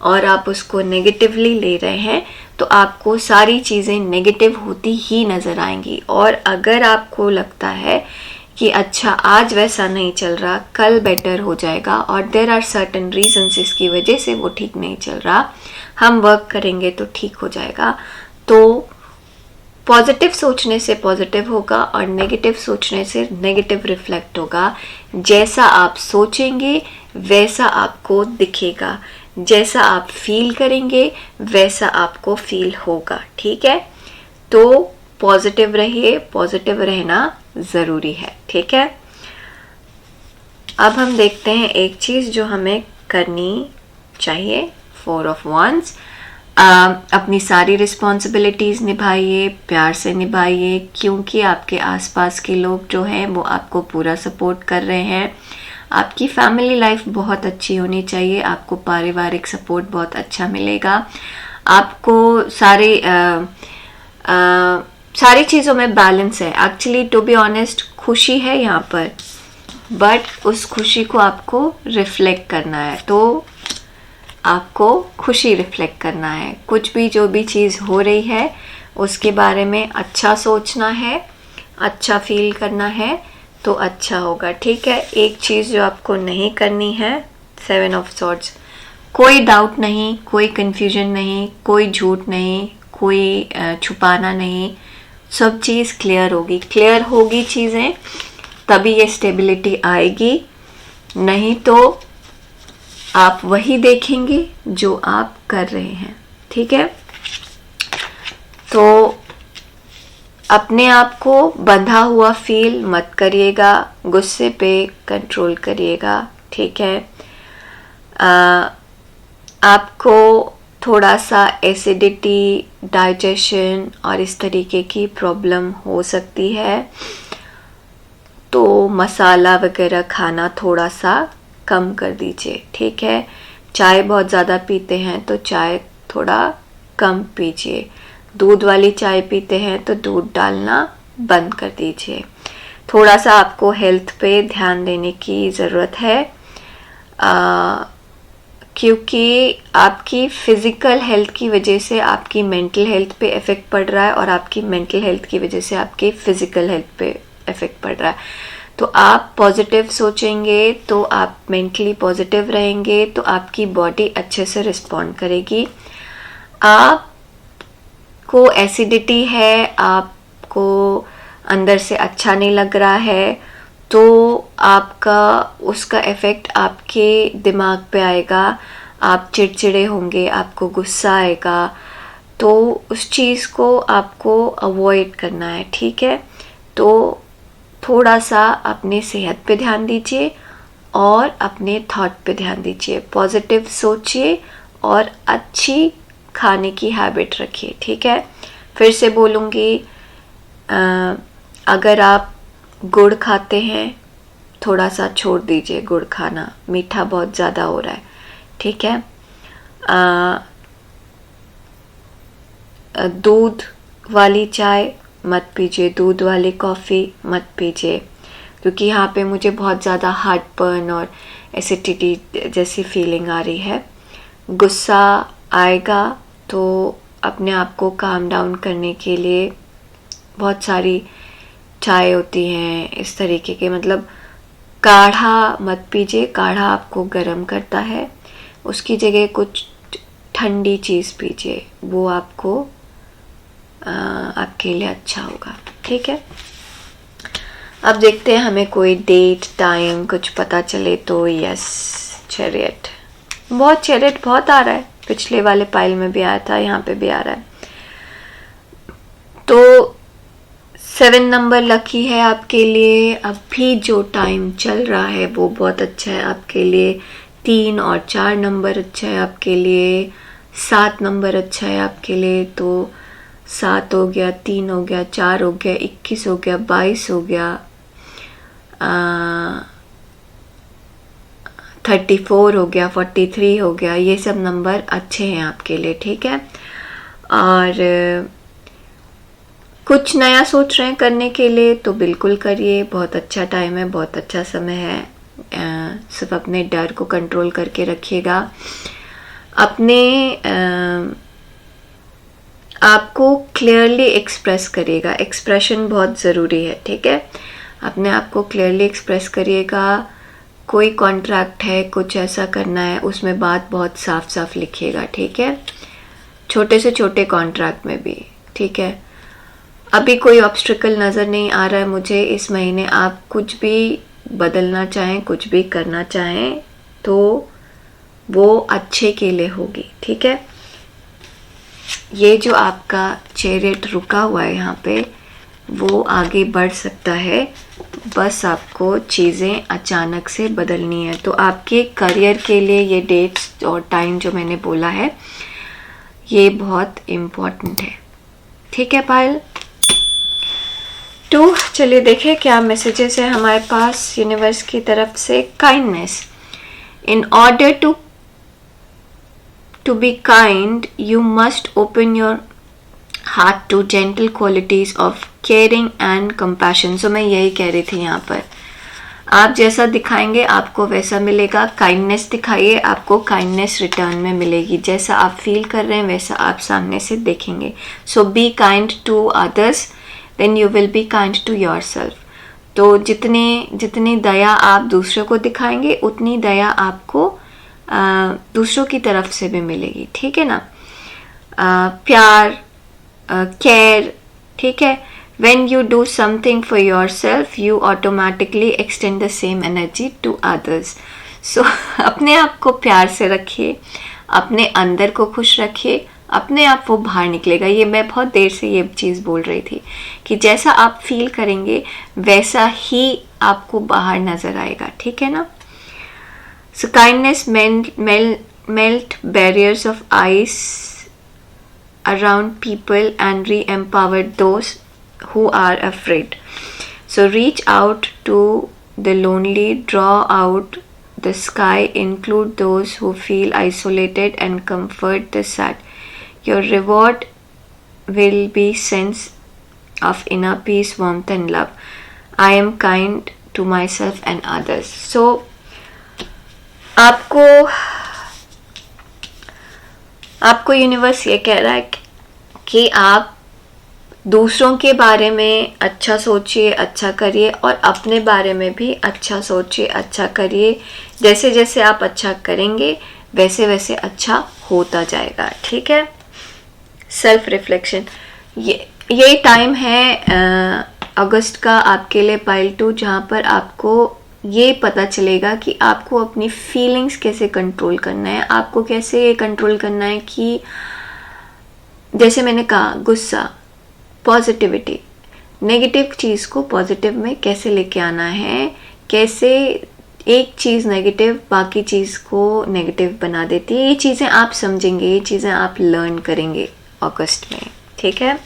और आप उसको नेगेटिवली ले रहे हैं, तो आपको सारी चीज़ें नेगेटिव होती ही नज़र आएंगी। और अगर आपको लगता है कि अच्छा आज वैसा नहीं चल रहा, कल बेटर हो जाएगा, और देयर आर सर्टेन रीजंस इसकी वजह से वो ठीक नहीं चल रहा, हम वर्क करेंगे तो ठीक हो जाएगा, तो पॉजिटिव सोचने से पॉजिटिव होगा और नेगेटिव सोचने से नेगेटिव रिफ्लेक्ट होगा। जैसा आप सोचेंगे वैसा आपको दिखेगा, जैसा आप फील करेंगे वैसा आपको फील होगा, ठीक है। तो पॉजिटिव रहिए, पॉजिटिव रहना ज़रूरी है, ठीक है। अब हम देखते हैं एक चीज़ जो हमें करनी चाहिए। 4 ऑफ wands, अपनी सारी रिस्पॉन्सिबिलिटीज़ निभाइए, प्यार से निभाइए, क्योंकि आपके आसपास के लोग जो हैं वो आपको पूरा सपोर्ट कर रहे हैं। आपकी फैमिली लाइफ बहुत अच्छी होनी चाहिए, आपको पारिवारिक सपोर्ट बहुत अच्छा मिलेगा। आपको सारी चीज़ों में बैलेंस है। एक्चुअली टू बी ऑनेस्ट, खुशी है यहाँ पर, बट उस खुशी को आपको रिफ्लेक्ट करना है। तो आपको खुशी रिफ्लेक्ट करना है। कुछ भी जो भी चीज़ हो रही है उसके बारे में अच्छा सोचना है, अच्छा फील करना है तो अच्छा होगा, ठीक है। एक चीज़ जो आपको नहीं करनी है, 7 ऑफ सॉर्ड्स, कोई डाउट नहीं, कोई कंफ्यूजन नहीं, कोई झूठ नहीं, कोई छुपाना नहीं, सब चीज़ क्लियर होगी चीज़ें, तभी ये स्टेबिलिटी आएगी। नहीं तो आप वही देखेंगे जो आप कर रहे हैं, ठीक है। तो अपने आप को बंधा हुआ फील मत करिएगा, गुस्से पे कंट्रोल करिएगा, ठीक है। आपको थोड़ा सा एसिडिटी, डाइजेशन और इस तरीके की प्रॉब्लम हो सकती है, तो मसाला वगैरह खाना थोड़ा सा कम कर दीजिए, ठीक है। चाय बहुत ज़्यादा पीते हैं तो चाय थोड़ा कम पीजिए, दूध वाली चाय पीते हैं तो दूध डालना बंद कर दीजिए। थोड़ा सा आपको हेल्थ पे ध्यान देने की ज़रूरत है, क्योंकि आपकी फिज़िकल हेल्थ की वजह से आपकी मेंटल हेल्थ पे इफ़ेक्ट पड़ रहा है और आपकी मेंटल हेल्थ की वजह से आपकी फ़िज़िकल हेल्थ पे इफ़ेक्ट पड़ रहा है। तो आप पॉजिटिव सोचेंगे तो आप मेंटली पॉजिटिव रहेंगे तो आपकी बॉडी अच्छे से रिस्पॉन्ड करेगी। आपको एसिडिटी है, आपको अंदर से अच्छा नहीं लग रहा है, तो आपका उसका इफ़ेक्ट आपके दिमाग पे आएगा, आप चिड़चिड़े होंगे, आपको गुस्सा आएगा, तो उस चीज़ को आपको अवॉइड करना है, ठीक है। तो थोड़ा सा अपने सेहत पे ध्यान दीजिए और अपने थॉट पे ध्यान दीजिए, पॉजिटिव सोचिए और अच्छी खाने की हैबिट रखिए, ठीक है। फिर से बोलूँगी, अगर आप गुड़ खाते हैं थोड़ा सा छोड़ दीजिए गुड़ खाना, मीठा बहुत ज़्यादा हो रहा है, ठीक है। दूध वाली चाय मत पीजिए, दूध वाली कॉफ़ी मत पीजिए, क्योंकि यहाँ पे मुझे बहुत ज़्यादा हार्टबर्न और एसिडिटी जैसी फीलिंग आ रही है। गुस्सा आएगा तो अपने आप को काम डाउन करने के लिए बहुत सारी चाय होती हैं इस तरीके के, मतलब काढ़ा मत पीजिए, काढ़ा आपको गर्म करता है, उसकी जगह कुछ ठंडी चीज़ पीजिए, वो आपको आपके लिए अच्छा होगा, ठीक है। अब देखते हैं हमें कोई डेट टाइम कुछ पता चले तो। यस, चैरियट, चैरियट बहुत आ रहा है, पिछले वाले पाइल में भी आया था, यहाँ पे भी आ रहा है। तो 7 नंबर लकी है आपके लिए। अभी जो टाइम चल रहा है वो बहुत अच्छा है आपके लिए। 3 और 4 नंबर अच्छा है आपके लिए, 7 नंबर अच्छा है आपके लिए। तो 7 हो गया, 3 हो गया, 4 हो गया, 21 हो गया, 22 हो गया, 34 हो गया, 43 हो गया, ये सब नंबर अच्छे हैं आपके लिए, ठीक है। और कुछ नया सोच रहे हैं करने के लिए तो बिल्कुल करिए, बहुत अच्छा टाइम है, बहुत अच्छा समय है। सिर्फ अपने डर को कंट्रोल करके रखिएगा, अपने आपको क्लियरली एक्सप्रेस करिएगा, एक्सप्रेशन बहुत ज़रूरी है, ठीक है। अपने आप को क्लियरली एक्सप्रेस करिएगा। कोई कॉन्ट्रैक्ट है, कुछ ऐसा करना है, उसमें बात बहुत साफ साफ लिखिएगा, ठीक है। छोटे से छोटे कॉन्ट्रैक्ट में भी, ठीक है। अभी कोई ऑब्स्ट्रिकल नज़र नहीं आ रहा है मुझे इस महीने। आप कुछ भी बदलना चाहें, कुछ भी करना चाहें तो वो अच्छे के लिए होगी, ठीक है। ये जो आपका चैरियट रुका हुआ है यहाँ पे, वो आगे बढ़ सकता है, बस आपको चीज़ें अचानक से बदलनी है। तो आपके करियर के लिए ये डेट्स और टाइम जो मैंने बोला है ये बहुत इम्पोर्टेंट है, ठीक है पायल। तो चलिए देखें क्या मैसेजेस है हमारे पास यूनिवर्स की तरफ से। Kindness, in order to be kind, you must open your heart to gentle qualities of caring and compassion. So मैं यही कह रही थी यहाँ पर, आप जैसा दिखाएंगे आपको वैसा मिलेगा। काइंडनेस दिखाइए, आपको काइंडनेस रिटर्न में मिलेगी। जैसा आप फील कर रहे हैं वैसा आप सामने से देखेंगे। So be kind to others, then you will be kind to yourself. तो जितनी दया आप दूसरों को दिखाएंगे उतनी दया आपको दूसरों की तरफ से भी मिलेगी, ठीक है ना। प्यार, केयर, ठीक है। When you do something for yourself, you automatically extend the same energy to others. So अपने आप को प्यार से रखिए, अपने अंदर को खुश रखिए, अपने आप वो बाहर निकलेगा। ये मैं बहुत देर से ये चीज़ बोल रही थी कि जैसा आप फील करेंगे वैसा ही आपको बाहर नज़र आएगा, ठीक है ना। So kindness melt barriers of ice around people and re-empower those who are afraid. So reach out to the lonely, draw out the sky, include those who feel isolated and comfort the sad. Your reward will be sense of inner peace, warmth and love. I am kind to myself and others. So आपको universe ये कह रहा है कि आप दूसरों के बारे में अच्छा सोचिए, अच्छा करिए और अपने बारे में भी अच्छा सोचिए, अच्छा करिए। जैसे जैसे आप अच्छा करेंगे वैसे वैसे अच्छा होता जाएगा, ठीक है। सेल्फ रिफ्लेक्शन, ये टाइम है अगस्त का आपके लिए पाइल 2, जहाँ पर आपको ये पता चलेगा कि आपको अपनी फीलिंग्स कैसे कंट्रोल करना है। आपको कैसे ये कंट्रोल करना है कि जैसे मैंने कहा, गुस्सा, पॉजिटिविटी, नेगेटिव चीज़ को पॉजिटिव में कैसे लेके आना है, कैसे एक चीज़ नेगेटिव बाकी चीज़ को नेगेटिव बना देती है। ये चीज़ें आप समझेंगे, ये चीज़ें आप लर्न करेंगे अगस्त में, ठीक है।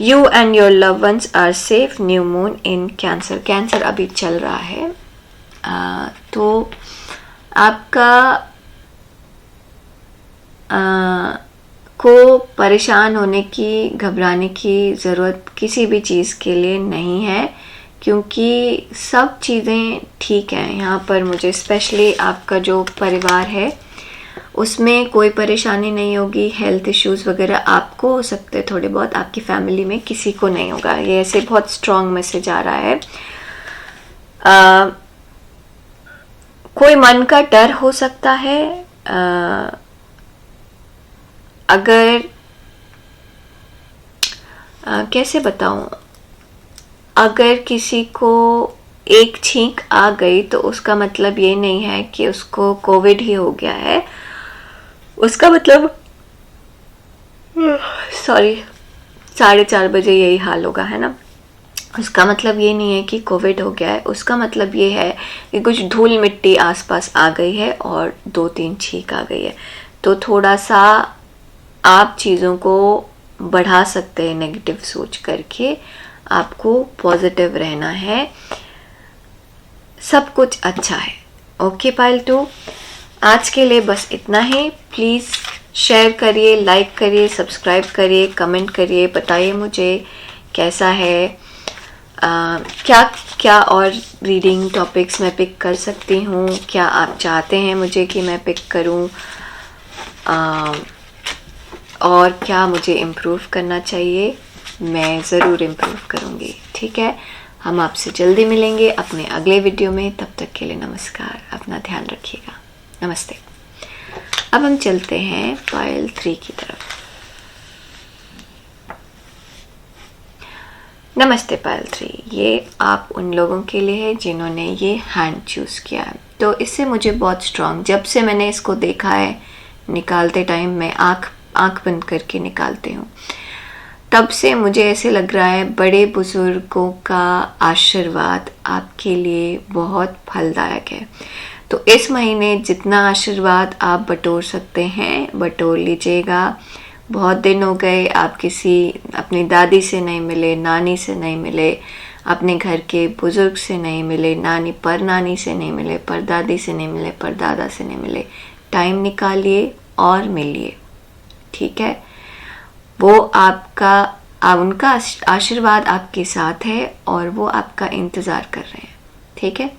You and your love ones are safe, new moon in Cancer. Cancer अभी चल रहा है, तो आपका को परेशान होने की, घबराने की ज़रूरत किसी भी चीज़ के लिए नहीं है, क्योंकि सब चीज़ें ठीक हैं। यहाँ पर मुझे स्पेशली आपका जो परिवार है उसमें कोई परेशानी नहीं होगी। हेल्थ इश्यूज़ वगैरह आपको हो सकते हैं थोड़े बहुत, आपकी फैमिली में किसी को नहीं होगा। ये ऐसे बहुत स्ट्रॉन्ग मैसेज आ रहा है। कोई मन का डर हो सकता है, अगर कैसे बताऊं, अगर किसी को एक छींक आ गई तो उसका मतलब ये नहीं है कि उसको कोविड ही हो गया है। उसका मतलब 4:30 बजे यही हाल होगा, है ना। उसका मतलब ये नहीं है कि कोविड हो गया है, उसका मतलब ये है कि कुछ धूल मिट्टी आसपास आ गई है और 2-3 छींक आ गई है। तो थोड़ा सा आप चीज़ों को बढ़ा सकते हैं नेगेटिव सोच करके, आपको पॉजिटिव रहना है, सब कुछ अच्छा है। ओके पाइल 2, आज के लिए बस इतना ही। प्लीज़ शेयर करिए, लाइक करिए, सब्सक्राइब करिए, कमेंट करिए, बताइए मुझे कैसा है, क्या क्या और रीडिंग टॉपिक्स मैं पिक कर सकती हूँ, क्या आप चाहते हैं मुझे कि मैं पिक करूँ, और क्या मुझे इम्प्रूव करना चाहिए। मैं ज़रूर इम्प्रूव करूँगी, ठीक है। हम आपसे जल्दी मिलेंगे अपने अगले वीडियो में। तब तक के लिए नमस्कार, अपना ध्यान रखिएगा, नमस्ते। अब हम चलते हैं पाइल 3 की तरफ। नमस्ते पाइल 3, ये आप उन लोगों के लिए है जिन्होंने ये हैंड चूज़ किया है। तो इससे मुझे बहुत स्ट्रॉन्ग, जब से मैंने इसको देखा है, निकालते टाइम मैं आँख बंद करके निकालती हूँ, तब से मुझे ऐसे लग रहा है बड़े बुजुर्गों का आशीर्वाद आपके लिए बहुत फलदायक है। तो इस महीने जितना आशीर्वाद आप बटोर सकते हैं बटोर लीजिएगा। बहुत दिन हो गए आप किसी अपनी दादी से नहीं मिले, नानी से नहीं मिले, अपने घर के बुजुर्ग से नहीं मिले, नानी से नहीं मिले, परदादी से नहीं मिले, परदादा से नहीं मिले। टाइम निकालिए और मिलिए, ठीक है। वो उनका आशीर्वाद आपके साथ है और वो आपका इंतज़ार कर रहे हैं। ठीक है।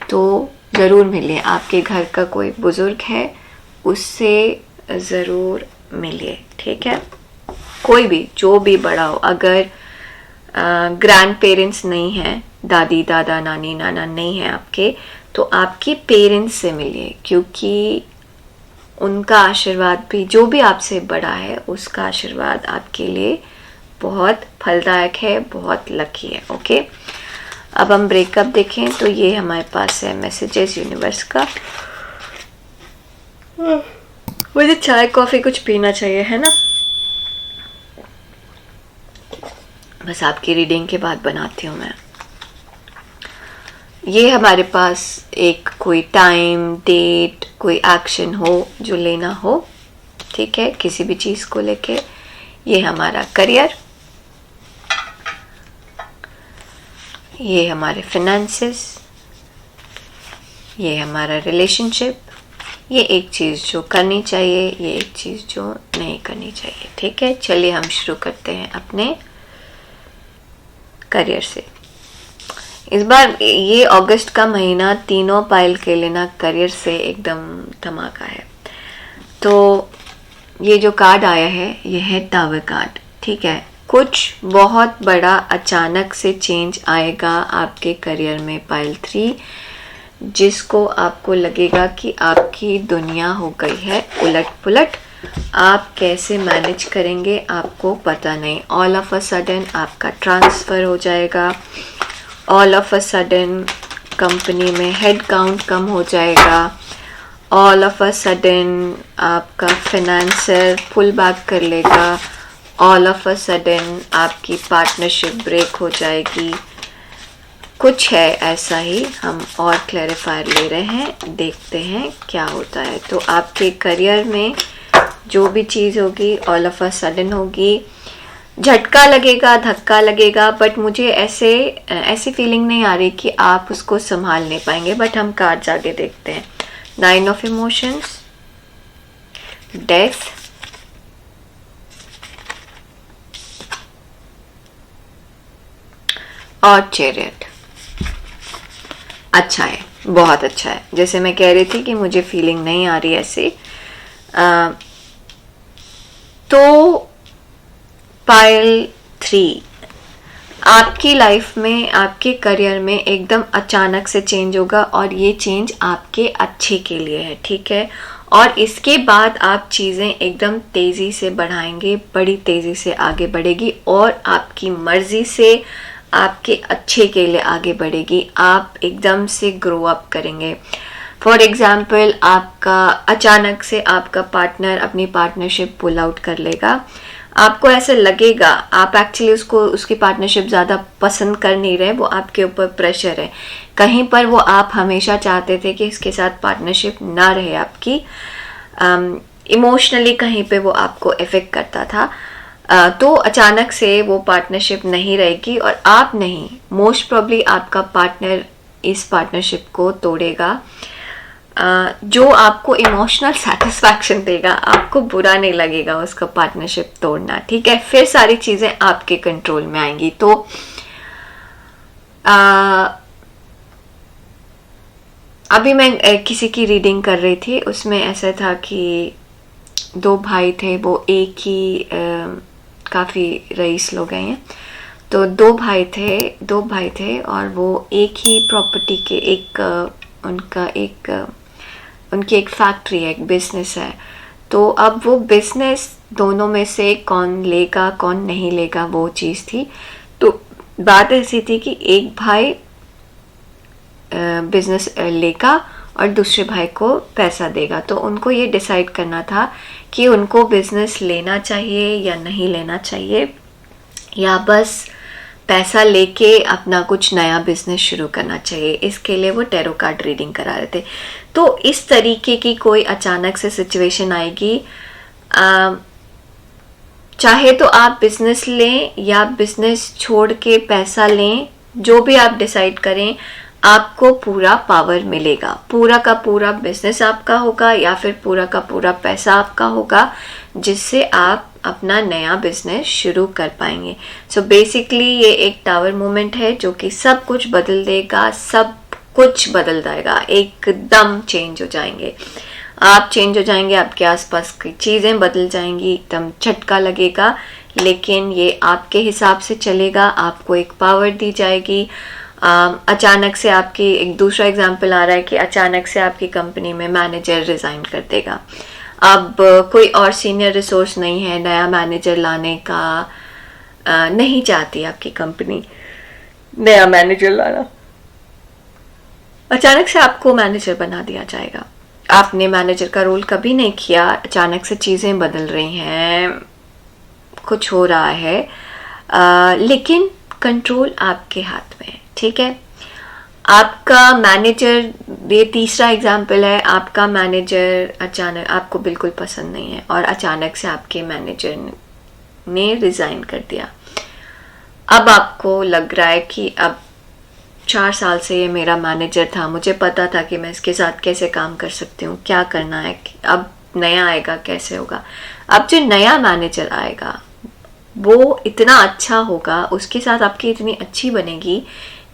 तो ज़रूर मिलिए, आपके घर का कोई बुज़ुर्ग है उससे ज़रूर मिलिए, ठीक है। कोई भी, जो भी बड़ा हो, अगर ग्रैंड पेरेंट्स नहीं हैं, दादी दादा नानी नाना नहीं है आपके, तो आपके पेरेंट्स से मिलिए, क्योंकि उनका आशीर्वाद भी, जो भी आपसे बड़ा है उसका आशीर्वाद आपके लिए बहुत फलदायक है, बहुत लकी है। ओके, अब हम ब्रेकअप देखें तो ये हमारे पास है मैसेजेस यूनिवर्स का। मुझे चाय कॉफ़ी कुछ पीना चाहिए, है ना। बस आपकी रीडिंग के बाद बनाती हूँ मैं। ये हमारे पास एक कोई टाइम, डेट, कोई एक्शन हो जो लेना हो, ठीक है, किसी भी चीज़ को लेके। ये हमारा करियर, ये हमारे फिनेंसेस, ये हमारा रिलेशनशिप, ये एक चीज़ जो करनी चाहिए, ये एक चीज़ जो नहीं करनी चाहिए, ठीक है। चलिए हम शुरू करते हैं अपने करियर से। इस बार ये अगस्त का महीना तीनों पाइल के लेना करियर से एकदम धमाका है। तो ये जो कार्ड आया है ये है टावर कार्ड, ठीक है। कुछ बहुत बड़ा अचानक से चेंज आएगा आपके करियर में पाइल 3, जिसको आपको लगेगा कि आपकी दुनिया हो गई है उलट पुलट। आप कैसे मैनेज करेंगे आपको पता नहीं। ऑल ऑफ अ सडन आपका ट्रांसफ़र हो जाएगा, all of a sudden company में हेड काउंट कम हो जाएगा, ऑल ऑफ अ सडन आपका फाइनेंसर पुल बैक कर लेगा, ऑल ऑफ अ सडन आपकी पार्टनरशिप ब्रेक हो जाएगी। कुछ है ऐसा ही, हम और क्लैरिफायर ले रहे हैं, देखते हैं क्या होता है। तो आपके करियर में जो भी चीज़ होगी ऑल ऑफ अ सडन होगी, झटका लगेगा, धक्का लगेगा, बट मुझे ऐसी फीलिंग नहीं आ रही कि आप उसको संभाल नहीं पाएंगे। बट हम कार्ड्स आगे देखते हैं। 9 ऑफ इमोशंस, डेथ, और चैरियट। अच्छा है, बहुत अच्छा है। जैसे मैं कह रही थी कि मुझे फीलिंग नहीं आ रही ऐसे, तो पाइल 3 आपकी लाइफ में, आपके करियर में एकदम अचानक से चेंज होगा, और ये चेंज आपके अच्छे के लिए है, ठीक है। और इसके बाद आप चीज़ें एकदम तेज़ी से बढ़ाएंगे, बड़ी तेज़ी से आगे बढ़ेगी, और आपकी मर्ज़ी से आपके अच्छे के लिए आगे बढ़ेगी। आप एकदम से ग्रो अप करेंगे। फॉर एग्ज़ाम्पल, आपका अचानक से आपका पार्टनर अपनी पार्टनरशिप पुल आउट कर लेगा, आपको ऐसे लगेगा, आप एक्चुअली उसकी पार्टनरशिप ज़्यादा पसंद कर नहीं रहे, वो आपके ऊपर प्रेशर है। कहीं पर वो आप हमेशा चाहते थे कि इसके साथ पार्टनरशिप ना रहे आपकी, इमोशनली कहीं पे वो आपको इफ़ेक्ट करता था। तो अचानक से वो पार्टनरशिप नहीं रहेगी, और आप नहीं, मोस्ट प्रॉब्ली आपका पार्टनर इस पार्टनरशिप को तोड़ेगा, जो आपको इमोशनल सेटिस्फैक्शन देगा। आपको बुरा नहीं लगेगा उसका पार्टनरशिप तोड़ना, ठीक है। फिर सारी चीज़ें आपके कंट्रोल में आएंगी। तो अभी मैं किसी की रीडिंग कर रही थी, उसमें ऐसा था कि 2 भाई थे, वो एक ही काफ़ी रईस लोग हैं, तो 2 भाई थे और वो एक ही प्रॉपर्टी के उनकी एक फैक्ट्री है, एक बिजनेस है। तो अब वो बिजनेस दोनों में से कौन लेगा कौन नहीं लेगा, वो चीज़ थी। तो बात ऐसी थी कि एक भाई बिजनेस लेगा और दूसरे भाई को पैसा देगा। तो उनको ये डिसाइड करना था कि उनको बिजनेस लेना चाहिए या नहीं लेना चाहिए, या बस पैसा लेके अपना कुछ नया बिजनेस शुरू करना चाहिए। इसके लिए वो टैरो कार्ड रीडिंग करा रहे थे। तो इस तरीके की कोई अचानक से सिचुएशन आएगी, चाहे तो आप बिजनेस लें या बिजनेस छोड़ के पैसा लें, जो भी आप डिसाइड करें, आपको पूरा पावर मिलेगा। पूरा का पूरा बिजनेस आपका होगा या फिर पूरा का पूरा पैसा आपका होगा, जिससे आप अपना नया बिजनेस शुरू कर पाएंगे। सो बेसिकली ये एक टावर मोमेंट है जो कि सब कुछ बदल देगा, सब कुछ बदल जाएगा, एकदम चेंज हो जाएंगे, आप चेंज हो जाएंगे, आपके आसपास की चीज़ें बदल जाएंगी, एकदम झटका लगेगा। लेकिन ये आपके हिसाब से चलेगा, आपको एक पावर दी जाएगी। अचानक से आपकी, एक दूसरा एग्जांपल आ रहा है कि अचानक से आपकी कंपनी में मैनेजर रिज़ाइन कर देगा, अब कोई और सीनियर रिसोर्स नहीं है, नया मैनेजर लाने का नहीं चाहती आपकी कंपनी नया मैनेजर लाना, अचानक से आपको मैनेजर बना दिया जाएगा। आपने मैनेजर का रोल कभी नहीं किया, अचानक से चीज़ें बदल रही हैं, कुछ हो रहा है, लेकिन कंट्रोल आपके हाथ में है, ठीक है। आपका मैनेजर, ये तीसरा एग्जाम्पल है, आपका मैनेजर अचानक आपको बिल्कुल पसंद नहीं है और अचानक से आपके मैनेजर ने रिज़ाइन कर दिया। अब आपको लग रहा है कि अब 4 साल से ये मेरा मैनेजर था, मुझे पता था कि मैं इसके साथ कैसे काम कर सकती हूँ, क्या करना है, अब नया आएगा कैसे होगा। अब जो नया मैनेजर आएगा वो इतना अच्छा होगा, उसके साथ आपकी इतनी अच्छी बनेगी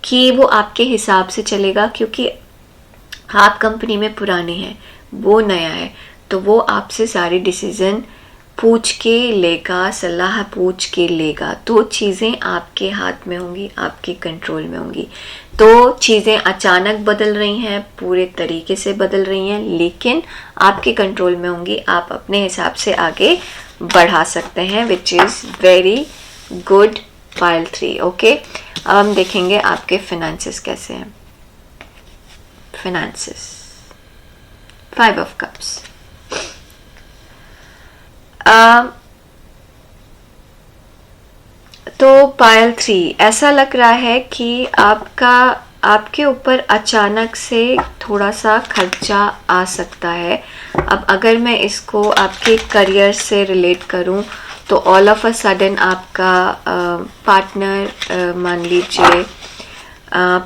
कि वो आपके हिसाब से चलेगा, क्योंकि आप कंपनी में पुराने हैं, वो नया है, तो वो आपसे सारी डिसीजन पूछ के लेगा, सलाह पूछ के लेगा, तो चीज़ें आपके हाथ में होंगी, आपके कंट्रोल में होंगी। तो चीज़ें अचानक बदल रही हैं, पूरे तरीके से बदल रही हैं, लेकिन आपके कंट्रोल में होंगी, आप अपने हिसाब से आगे बढ़ा सकते हैं, which is very good pile 3। Okay, अब हम देखेंगे आपके फिनेंसेस कैसे हैं। Finances, 5 of cups. तो पाइल 3 ऐसा लग रहा है कि आपके ऊपर अचानक से थोड़ा सा खर्चा आ सकता है। अब अगर मैं इसको आपके करियर से रिलेट करूं तो ऑल ऑफ अ सडन आपका पार्टनर मान लीजिए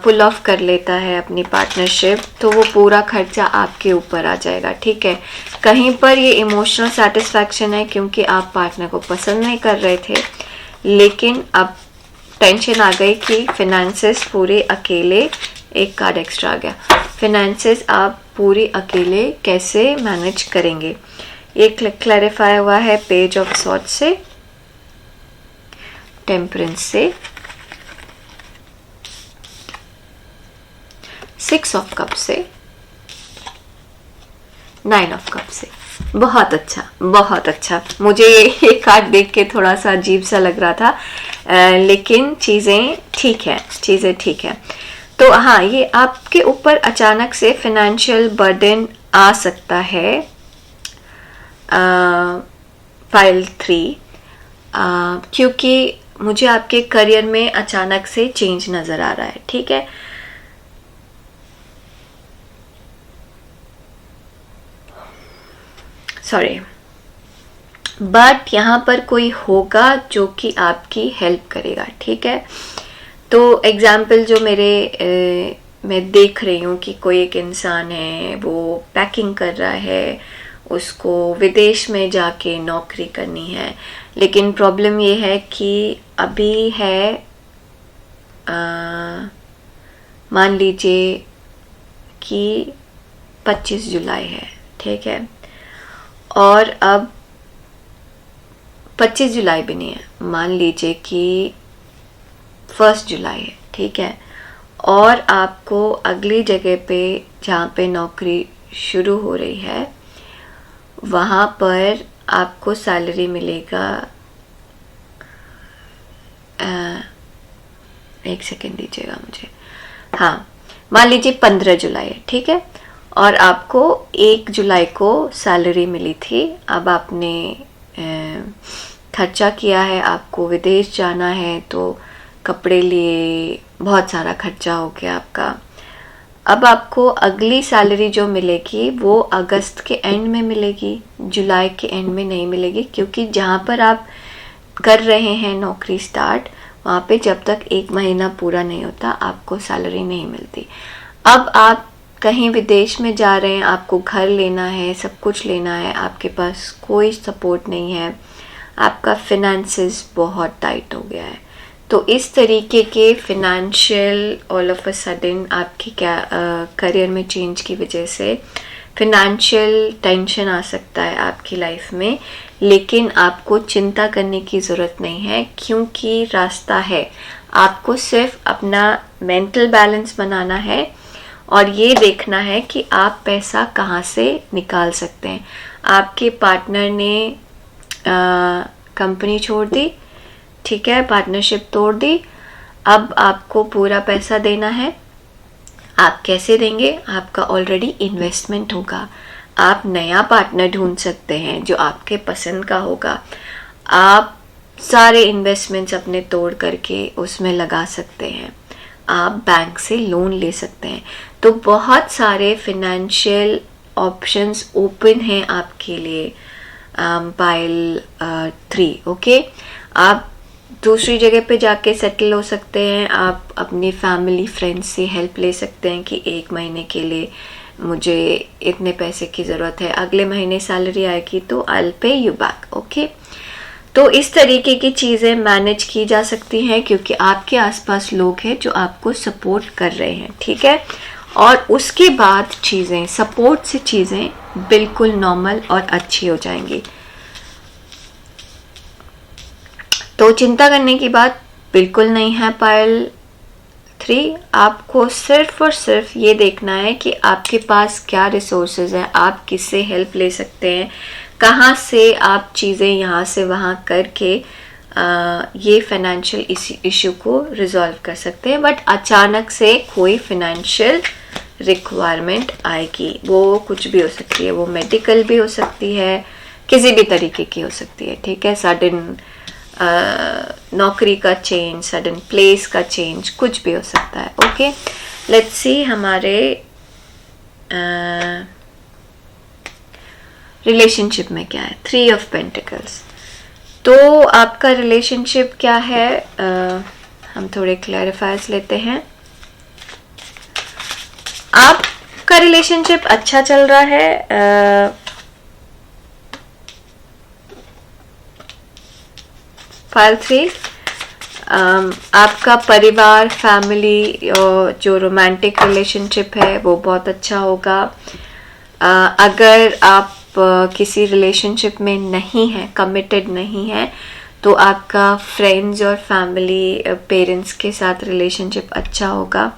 पुल ऑफ कर लेता है अपनी पार्टनरशिप, तो वो पूरा खर्चा आपके ऊपर आ जाएगा, ठीक है। कहीं पर ये इमोशनल सेटिस्फैक्शन है क्योंकि आप पार्टनर को पसंद नहीं कर रहे थे, लेकिन अब टेंशन आ गई कि फिनेंसेस पूरे अकेले, एक कार्ड एक्स्ट्रा आ गया, फिनेंसेस आप पूरे अकेले कैसे मैनेज करेंगे। ये क्लैरिफाई हुआ है पेज ऑफ सॉर्ड्स से, टेम्परेंस से, 6 ऑफ कप से, 9 ऑफ कप से। बहुत अच्छा, बहुत अच्छा। मुझे ये कार्ड देख के थोड़ा सा अजीब सा लग रहा था, लेकिन चीज़ें ठीक है, चीज़ें ठीक है। तो हाँ, ये आपके ऊपर अचानक से फिनेंशियल बर्डन आ सकता है पाइल 3, क्योंकि मुझे आपके करियर में अचानक से चेंज नज़र आ रहा है, ठीक है। सॉरी, बट यहाँ पर कोई होगा जो कि आपकी हेल्प करेगा, ठीक है। तो एग्जाम्पल जो मैं देख रही हूँ कि कोई एक इंसान है, वो पैकिंग कर रहा है, उसको विदेश में जाके नौकरी करनी है, लेकिन प्रॉब्लम ये है कि अभी है मान लीजिए कि 25 जुलाई है, ठीक है, और अब 25 जुलाई भी नहीं है, मान लीजिए कि 1 जुलाई है, ठीक है, और आपको अगली जगह पे जहाँ पे नौकरी शुरू हो रही है वहाँ पर आपको सैलरी मिलेगा, एक सेकेंड दीजिएगा मुझे, हाँ, मान लीजिए 15 जुलाई है, ठीक है, और आपको 1 जुलाई को सैलरी मिली थी। अब आपने खर्चा किया है, आपको विदेश जाना है तो कपड़े लिए, बहुत सारा खर्चा हो गया आपका। अब आपको अगली सैलरी जो मिलेगी वो अगस्त के एंड में मिलेगी, जुलाई के एंड में नहीं मिलेगी, क्योंकि जहाँ पर आप कर रहे हैं नौकरी स्टार्ट, वहाँ पे जब तक 1 महीना पूरा नहीं होता आपको सैलरी नहीं मिलती। अब आप कहीं विदेश में जा रहे हैं, आपको घर लेना है, सब कुछ लेना है, आपके पास कोई सपोर्ट नहीं है, आपका फिनेंसेस बहुत टाइट हो गया है, तो इस तरीके के financial all of a sudden आपकी क्या करियर में चेंज की वजह से फिनेंशियल टेंशन आ सकता है आपकी लाइफ में, लेकिन आपको चिंता करने की ज़रूरत नहीं है क्योंकि रास्ता है। आपको सिर्फ अपना मेंटल बैलेंस बनाना है और ये देखना है कि आप पैसा कहाँ से निकाल सकते हैं। आपके पार्टनर ने कंपनी छोड़ दी, ठीक है, पार्टनरशिप तोड़ दी, अब आपको पूरा पैसा देना है। आप कैसे देंगे? आपका ऑलरेडी इन्वेस्टमेंट होगा। आप नया पार्टनर ढूंढ सकते हैं जो आपके पसंद का होगा। आप सारे इन्वेस्टमेंट्स अपने तोड़ करके उसमें लगा सकते हैं। आप बैंक से लोन ले सकते हैं। तो बहुत सारे फिनेंशियल ऑप्शंस ओपन हैं आपके लिए पाइल 3। ओके, आप दूसरी जगह पे जाके सेटल हो सकते हैं। आप अपनी फैमिली फ्रेंड्स से हेल्प ले सकते हैं कि 1 महीने के लिए मुझे इतने पैसे की ज़रूरत है, अगले महीने सैलरी आएगी तो I will pay you back. Okay, तो इस तरीके की चीज़ें मैनेज की जा सकती हैं क्योंकि आपके आसपास लोग हैं जो आपको सपोर्ट कर रहे हैं, ठीक है। और उसके बाद चीज़ें, सपोर्ट से चीज़ें बिल्कुल नॉर्मल और अच्छी हो जाएंगी। तो चिंता करने की बात बिल्कुल नहीं है पाइल 3। आपको सिर्फ और सिर्फ ये देखना है कि आपके पास क्या रिसोर्सेज हैं, आप किससे हेल्प ले सकते हैं, कहाँ से आप चीज़ें यहाँ से वहाँ करके ये फाइनेंशियल इशू को रिजॉल्व कर सकते हैं। बट अचानक से कोई फाइनेंशियल रिक्वायरमेंट आएगी, वो कुछ भी हो सकती है, वो मेडिकल भी हो सकती है, किसी भी तरीके की हो सकती है, ठीक है। सडन नौकरी का चेंज, सडन प्लेस का चेंज, कुछ भी हो सकता है। ओके, लेट्स सी हमारे रिलेशनशिप में क्या है। 3 ऑफ पेंटिकल्स। तो आपका रिलेशनशिप क्या है, हम थोड़े क्लैरिफायर्स लेते हैं। आपका रिलेशनशिप अच्छा चल रहा है। पाइल 3, आपका परिवार, फैमिली, जो रोमांटिक रिलेशनशिप है वो बहुत अच्छा होगा। अगर आप किसी रिलेशनशिप में नहीं है, कमिटेड नहीं है, तो आपका फ्रेंड्स और फैमिली, पेरेंट्स के साथ रिलेशनशिप अच्छा होगा।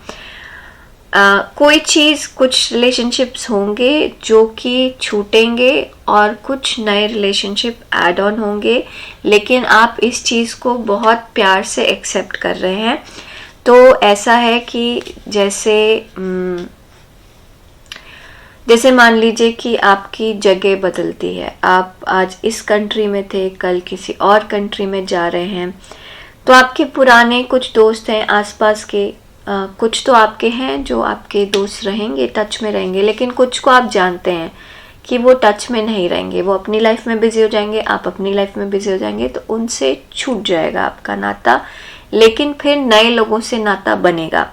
कोई चीज़, कुछ रिलेशनशिप्स होंगे जो कि छूटेंगे और कुछ नए रिलेशनशिप ऐड ऑन होंगे, लेकिन आप इस चीज़ को बहुत प्यार से एक्सेप्ट कर रहे हैं। तो ऐसा है कि जैसे मान लीजिए कि आपकी जगह बदलती है, आप आज इस कंट्री में थे, कल किसी और कंट्री में जा रहे हैं, तो आपके पुराने कुछ दोस्त हैं आसपास के, कुछ तो आपके हैं जो आपके दोस्त रहेंगे, टच में रहेंगे, लेकिन कुछ को आप जानते हैं कि वो टच में नहीं रहेंगे, वो अपनी लाइफ में बिजी हो जाएंगे, आप अपनी लाइफ में बिजी हो जाएंगे, तो उनसे छूट जाएगा आपका नाता, लेकिन फिर नए लोगों से नाता बनेगा।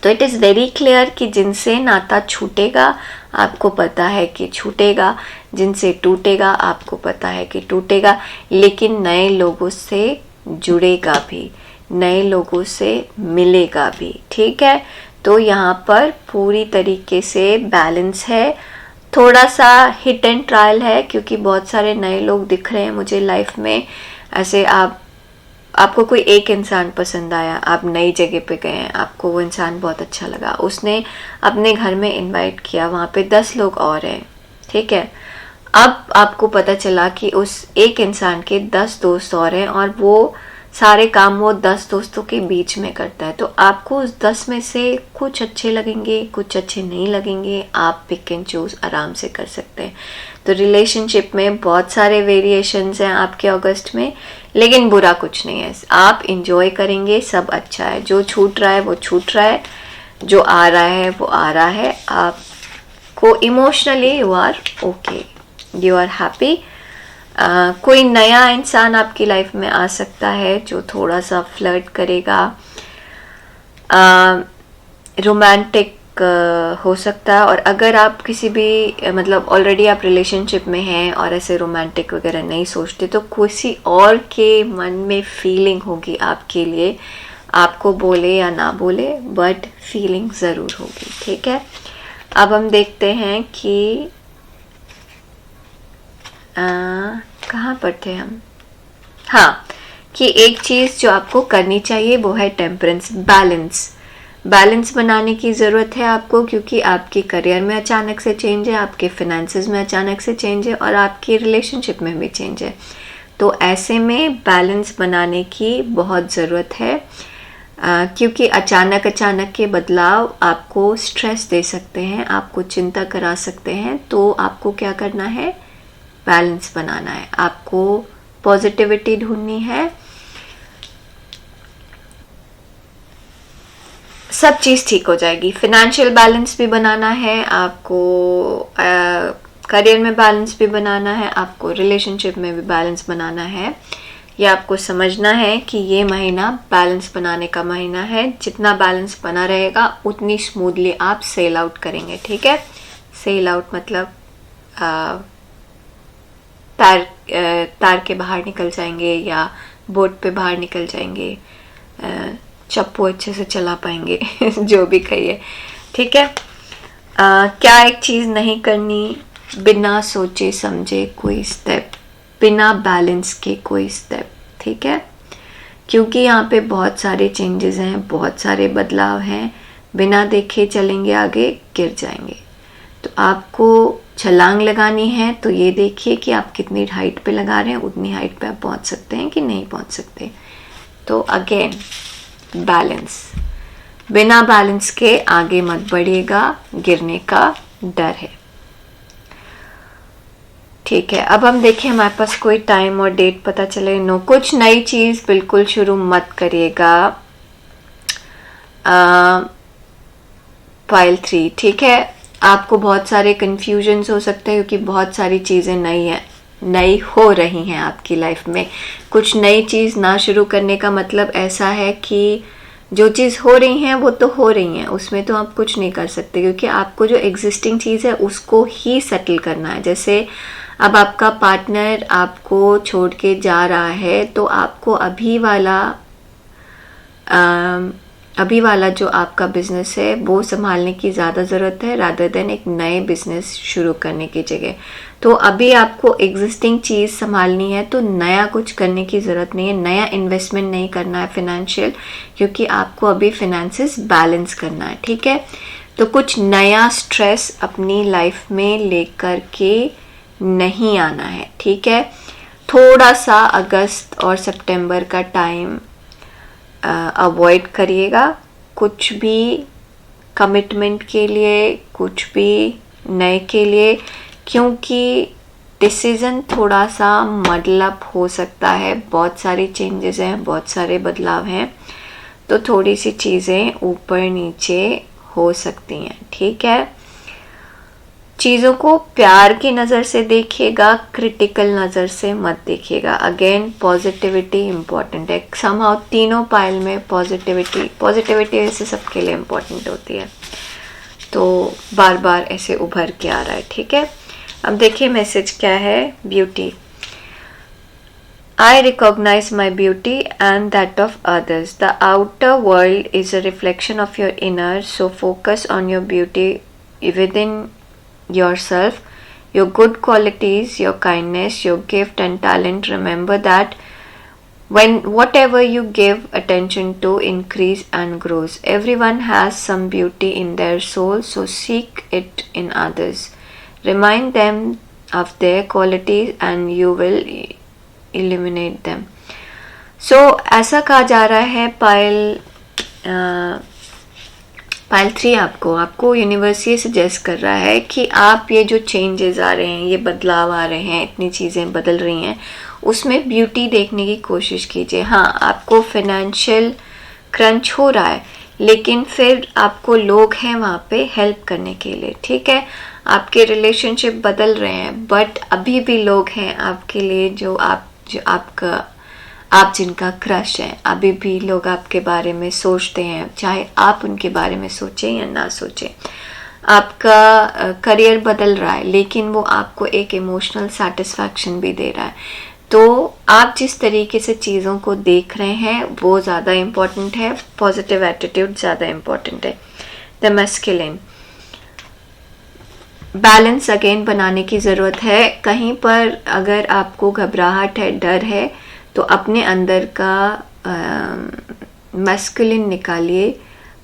तो इट इज़ वेरी क्लियर कि जिनसे नाता छूटेगा आपको पता है कि छूटेगा, जिनसे टूटेगा आपको पता है कि टूटेगा, लेकिन नए लोगों से जुड़ेगा भी, नए लोगों से मिलेगा भी, ठीक है। तो यहाँ पर पूरी तरीके से बैलेंस है। थोड़ा सा हिट एंड ट्रायल है क्योंकि बहुत सारे नए लोग दिख रहे हैं मुझे लाइफ में। ऐसे आपको कोई एक इंसान पसंद आया, आप नई जगह पे गए हैं, आपको वो इंसान बहुत अच्छा लगा, उसने अपने घर में इनवाइट किया, वहाँ पे 10 लोग और हैं, ठीक है। अब आपको पता चला कि उस एक इंसान के 10 दोस्त और हैं और वो सारे काम वो 10 दोस्तों के बीच में करता है। तो आपको उस 10 में से कुछ अच्छे लगेंगे, कुछ अच्छे नहीं लगेंगे, आप पिक एंड चूज आराम से कर सकते हैं। तो रिलेशनशिप में बहुत सारे वेरिएशंस हैं आपके अगस्त में, लेकिन बुरा कुछ नहीं है, आप इंजॉय करेंगे, सब अच्छा है। जो छूट रहा है वो छूट रहा है, जो आ रहा है वो आ रहा है। आपको emotionally you are okay, you are happy. कोई नया इंसान आपकी लाइफ में आ सकता है जो थोड़ा सा फ्लर्ट करेगा, रोमांटिक हो सकता है। और अगर आप किसी भी मतलब ऑलरेडी आप रिलेशनशिप में हैं और ऐसे रोमांटिक वगैरह नहीं सोचते, तो किसी और के मन में फीलिंग होगी आपके लिए, आपको बोले या ना बोले, बट फीलिंग ज़रूर होगी। ठीक है, अब हम देखते हैं कि कहाँ पर थे हम। हाँ, कि एक चीज़ जो आपको करनी चाहिए वो है टेम्परेंस, बैलेंस बनाने की ज़रूरत है आपको, क्योंकि आपके करियर में अचानक से चेंज है, आपके फिनेंसेस में अचानक से चेंज है और आपकी रिलेशनशिप में भी चेंज है। तो ऐसे में बैलेंस बनाने की बहुत ज़रूरत है, क्योंकि अचानक के बदलाव आपको स्ट्रेस दे सकते हैं, आपको चिंता करा सकते हैं। तो आपको क्या करना है, बैलेंस बनाना है, आपको पॉजिटिविटी ढूंढनी है, सब चीज़ ठीक हो जाएगी। फिनेंशियल बैलेंस भी बनाना है आपको, करियर में बैलेंस भी बनाना है आपको, रिलेशनशिप में भी बैलेंस बनाना है। ये आपको समझना है कि ये महीना बैलेंस बनाने का महीना है। जितना बैलेंस बना रहेगा उतनी स्मूथली आप सेल आउट करेंगे। ठीक है, सेल आउट मतलब तार के बाहर निकल जाएंगे या बोट पे बाहर निकल जाएंगे, चप्पू अच्छे से चला पाएंगे जो भी कहिए। ठीक है, क्या एक चीज़ नहीं करनी, बिना सोचे समझे कोई स्टेप, बिना बैलेंस के कोई स्टेप। ठीक है, क्योंकि यहाँ पे बहुत सारे चेंजेस हैं, बहुत सारे बदलाव हैं, बिना देखे चलेंगे आगे गिर जाएंगे। तो आपको छलांग लगानी है तो ये देखिए कि आप कितनी हाइट पे लगा रहे हैं, उतनी हाइट पे आप पहुँच सकते हैं कि नहीं पहुँच सकते। तो अगेन बैलेंस, बिना बैलेंस के आगे मत बढ़िएगा, गिरने का डर है। ठीक है, अब हम देखें हमारे पास कोई टाइम और डेट पता चले। नो, कुछ नई चीज़ बिल्कुल शुरू मत करिएगा। पाइल 3, ठीक है, आपको बहुत सारे कन्फ्यूजन्स हो सकते हैं क्योंकि बहुत सारी चीज़ें नई हो रही हैं आपकी लाइफ में। कुछ नई चीज़ ना शुरू करने का मतलब ऐसा है कि जो चीज़ हो रही हैं वो तो हो रही हैं, उसमें तो आप कुछ नहीं कर सकते, क्योंकि आपको जो एग्जिस्टिंग चीज़ है उसको ही सेटल करना है। जैसे अब आपका पार्टनर आपको छोड़ के जा रहा है तो आपको अभी वाला जो आपका बिजनेस है वो संभालने की ज़्यादा ज़रूरत है रादर देन एक नए बिजनेस शुरू करने की जगह। तो अभी आपको एग्जिस्टिंग चीज़ संभालनी है तो नया कुछ करने की ज़रूरत नहीं है, नया इन्वेस्टमेंट नहीं करना है फिनेंशियल, क्योंकि आपको अभी फिनेंसेस बैलेंस करना है। ठीक है, तो कुछ नया स्ट्रेस अपनी लाइफ में लेकर के नहीं आना है। ठीक है, थोड़ा सा अगस्त और सितंबर का टाइम अवॉइड करिएगा, कुछ भी कमिटमेंट के लिए, कुछ भी नए के लिए, क्योंकि डिसीज़न थोड़ा सा मडलअप हो सकता है। बहुत सारी चेंजेस हैं, बहुत सारे बदलाव हैं, तो थोड़ी सी चीज़ें ऊपर नीचे हो सकती हैं। ठीक है, चीज़ों को प्यार की नज़र से देखिएगा, क्रिटिकल नज़र से मत देखिएगा। अगेन पॉजिटिविटी इम्पॉर्टेंट है। समहाउ तीनों पाइल में पॉजिटिविटी वैसे सबके लिए इम्पॉर्टेंट होती है, तो बार बार ऐसे उभर के आ रहा है। ठीक है, अब देखिए मैसेज क्या है। Beauty, I recognize my beauty and that of others. The outer world is a reflection of your inner, so focus on your beauty within yourself, your good qualities, your kindness, your gift and talent. Remember that when whatever you give attention to increase and grows. Everyone has some beauty in their soul, so seek it in others. Remind them of their qualities and you will eliminate them. So ऐसा कहा जा रहा है pile 3 आपको universe ये suggest कर रहा है कि आप ये जो चेंजेस आ रहे हैं, ये बदलाव आ रहे हैं, इतनी चीज़ें बदल रही हैं, उसमें ब्यूटी देखने की कोशिश कीजिए। हाँ, आपको फिनेंशियल क्रंच हो रहा है, लेकिन फिर आपको लोग हैं वहाँ पे हेल्प करने के लिए। ठीक है, आपके रिलेशनशिप बदल रहे हैं, बट अभी भी लोग हैं आपके लिए जो आप जिनका क्रश है, अभी भी लोग आपके बारे में सोचते हैं, चाहे आप उनके बारे में सोचें या ना सोचें। आपका करियर बदल रहा है, लेकिन वो आपको एक इमोशनल सेटिस्फैक्शन भी दे रहा है। तो आप जिस तरीके से चीज़ों को देख रहे हैं वो ज़्यादा इम्पॉर्टेंट है, पॉजिटिव एटीट्यूड ज़्यादा इम्पॉर्टेंट है। द मैस्कुलिन, बैलेंस अगेन बनाने की ज़रूरत है। कहीं पर अगर आपको घबराहट है, डर है, तो अपने अंदर का मैस्कुलिन निकालिए,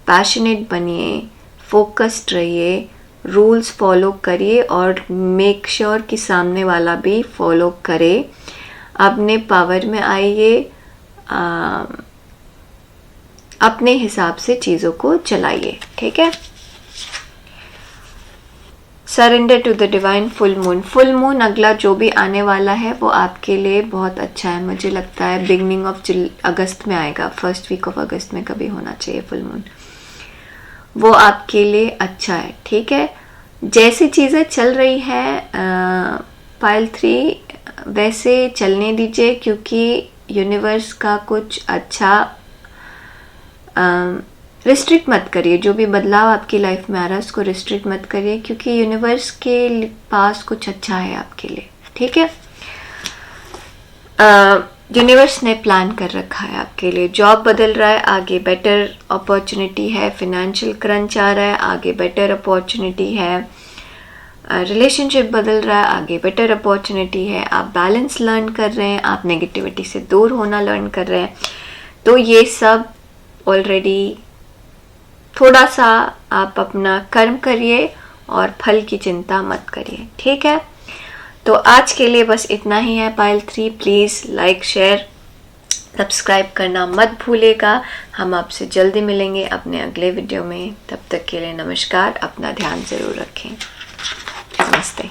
पैशनेट बनिए, फोकस्ड रहिए, रूल्स फॉलो करिए और मेक श्योर कि सामने वाला भी फॉलो करे। अपने पावर में आइए, अपने हिसाब से चीज़ों को चलाइए, ठीक है। Surrender to the divine. Full moon, full moon अगला जो भी आने वाला है वो आपके लिए बहुत अच्छा है। मुझे लगता है बिगनिंग ऑफ अगस्त में आएगा, फर्स्ट वीक ऑफ अगस्त में कभी होना चाहिए फुल मून। वो आपके लिए अच्छा है, ठीक है। जैसी चीज़ें चल रही है पाइल 3 वैसे चलने दीजिए, क्योंकि यूनिवर्स का कुछ अच्छा रिस्ट्रिक्ट मत करिए। जो भी बदलाव आपकी लाइफ में आ रहा है उसको रिस्ट्रिक्ट मत करिए, क्योंकि यूनिवर्स के पास कुछ अच्छा है आपके लिए, ठीक है। यूनिवर्स ने प्लान कर रखा है आपके लिए। जॉब बदल रहा है, आगे बेटर अपॉर्चुनिटी है। फिनेंशियल क्रंच आ रहा है, आगे बेटर अपॉर्चुनिटी है। रिलेशनशिप बदल रहा है, आगे बेटर अपॉर्चुनिटी है। आप बैलेंस लर्न कर रहे हैं, आप नेगेटिविटी से दूर होना लर्न कर रहे हैं। तो ये सब ऑलरेडी थोड़ा सा आप अपना कर्म करिए और फल की चिंता मत करिए, ठीक है। तो आज के लिए बस इतना ही है pile 3। Please like, share, subscribe करना मत भूलेगा। हम आपसे जल्दी मिलेंगे अपने अगले वीडियो में। तब तक के लिए नमस्कार, अपना ध्यान ज़रूर रखें। नमस्ते।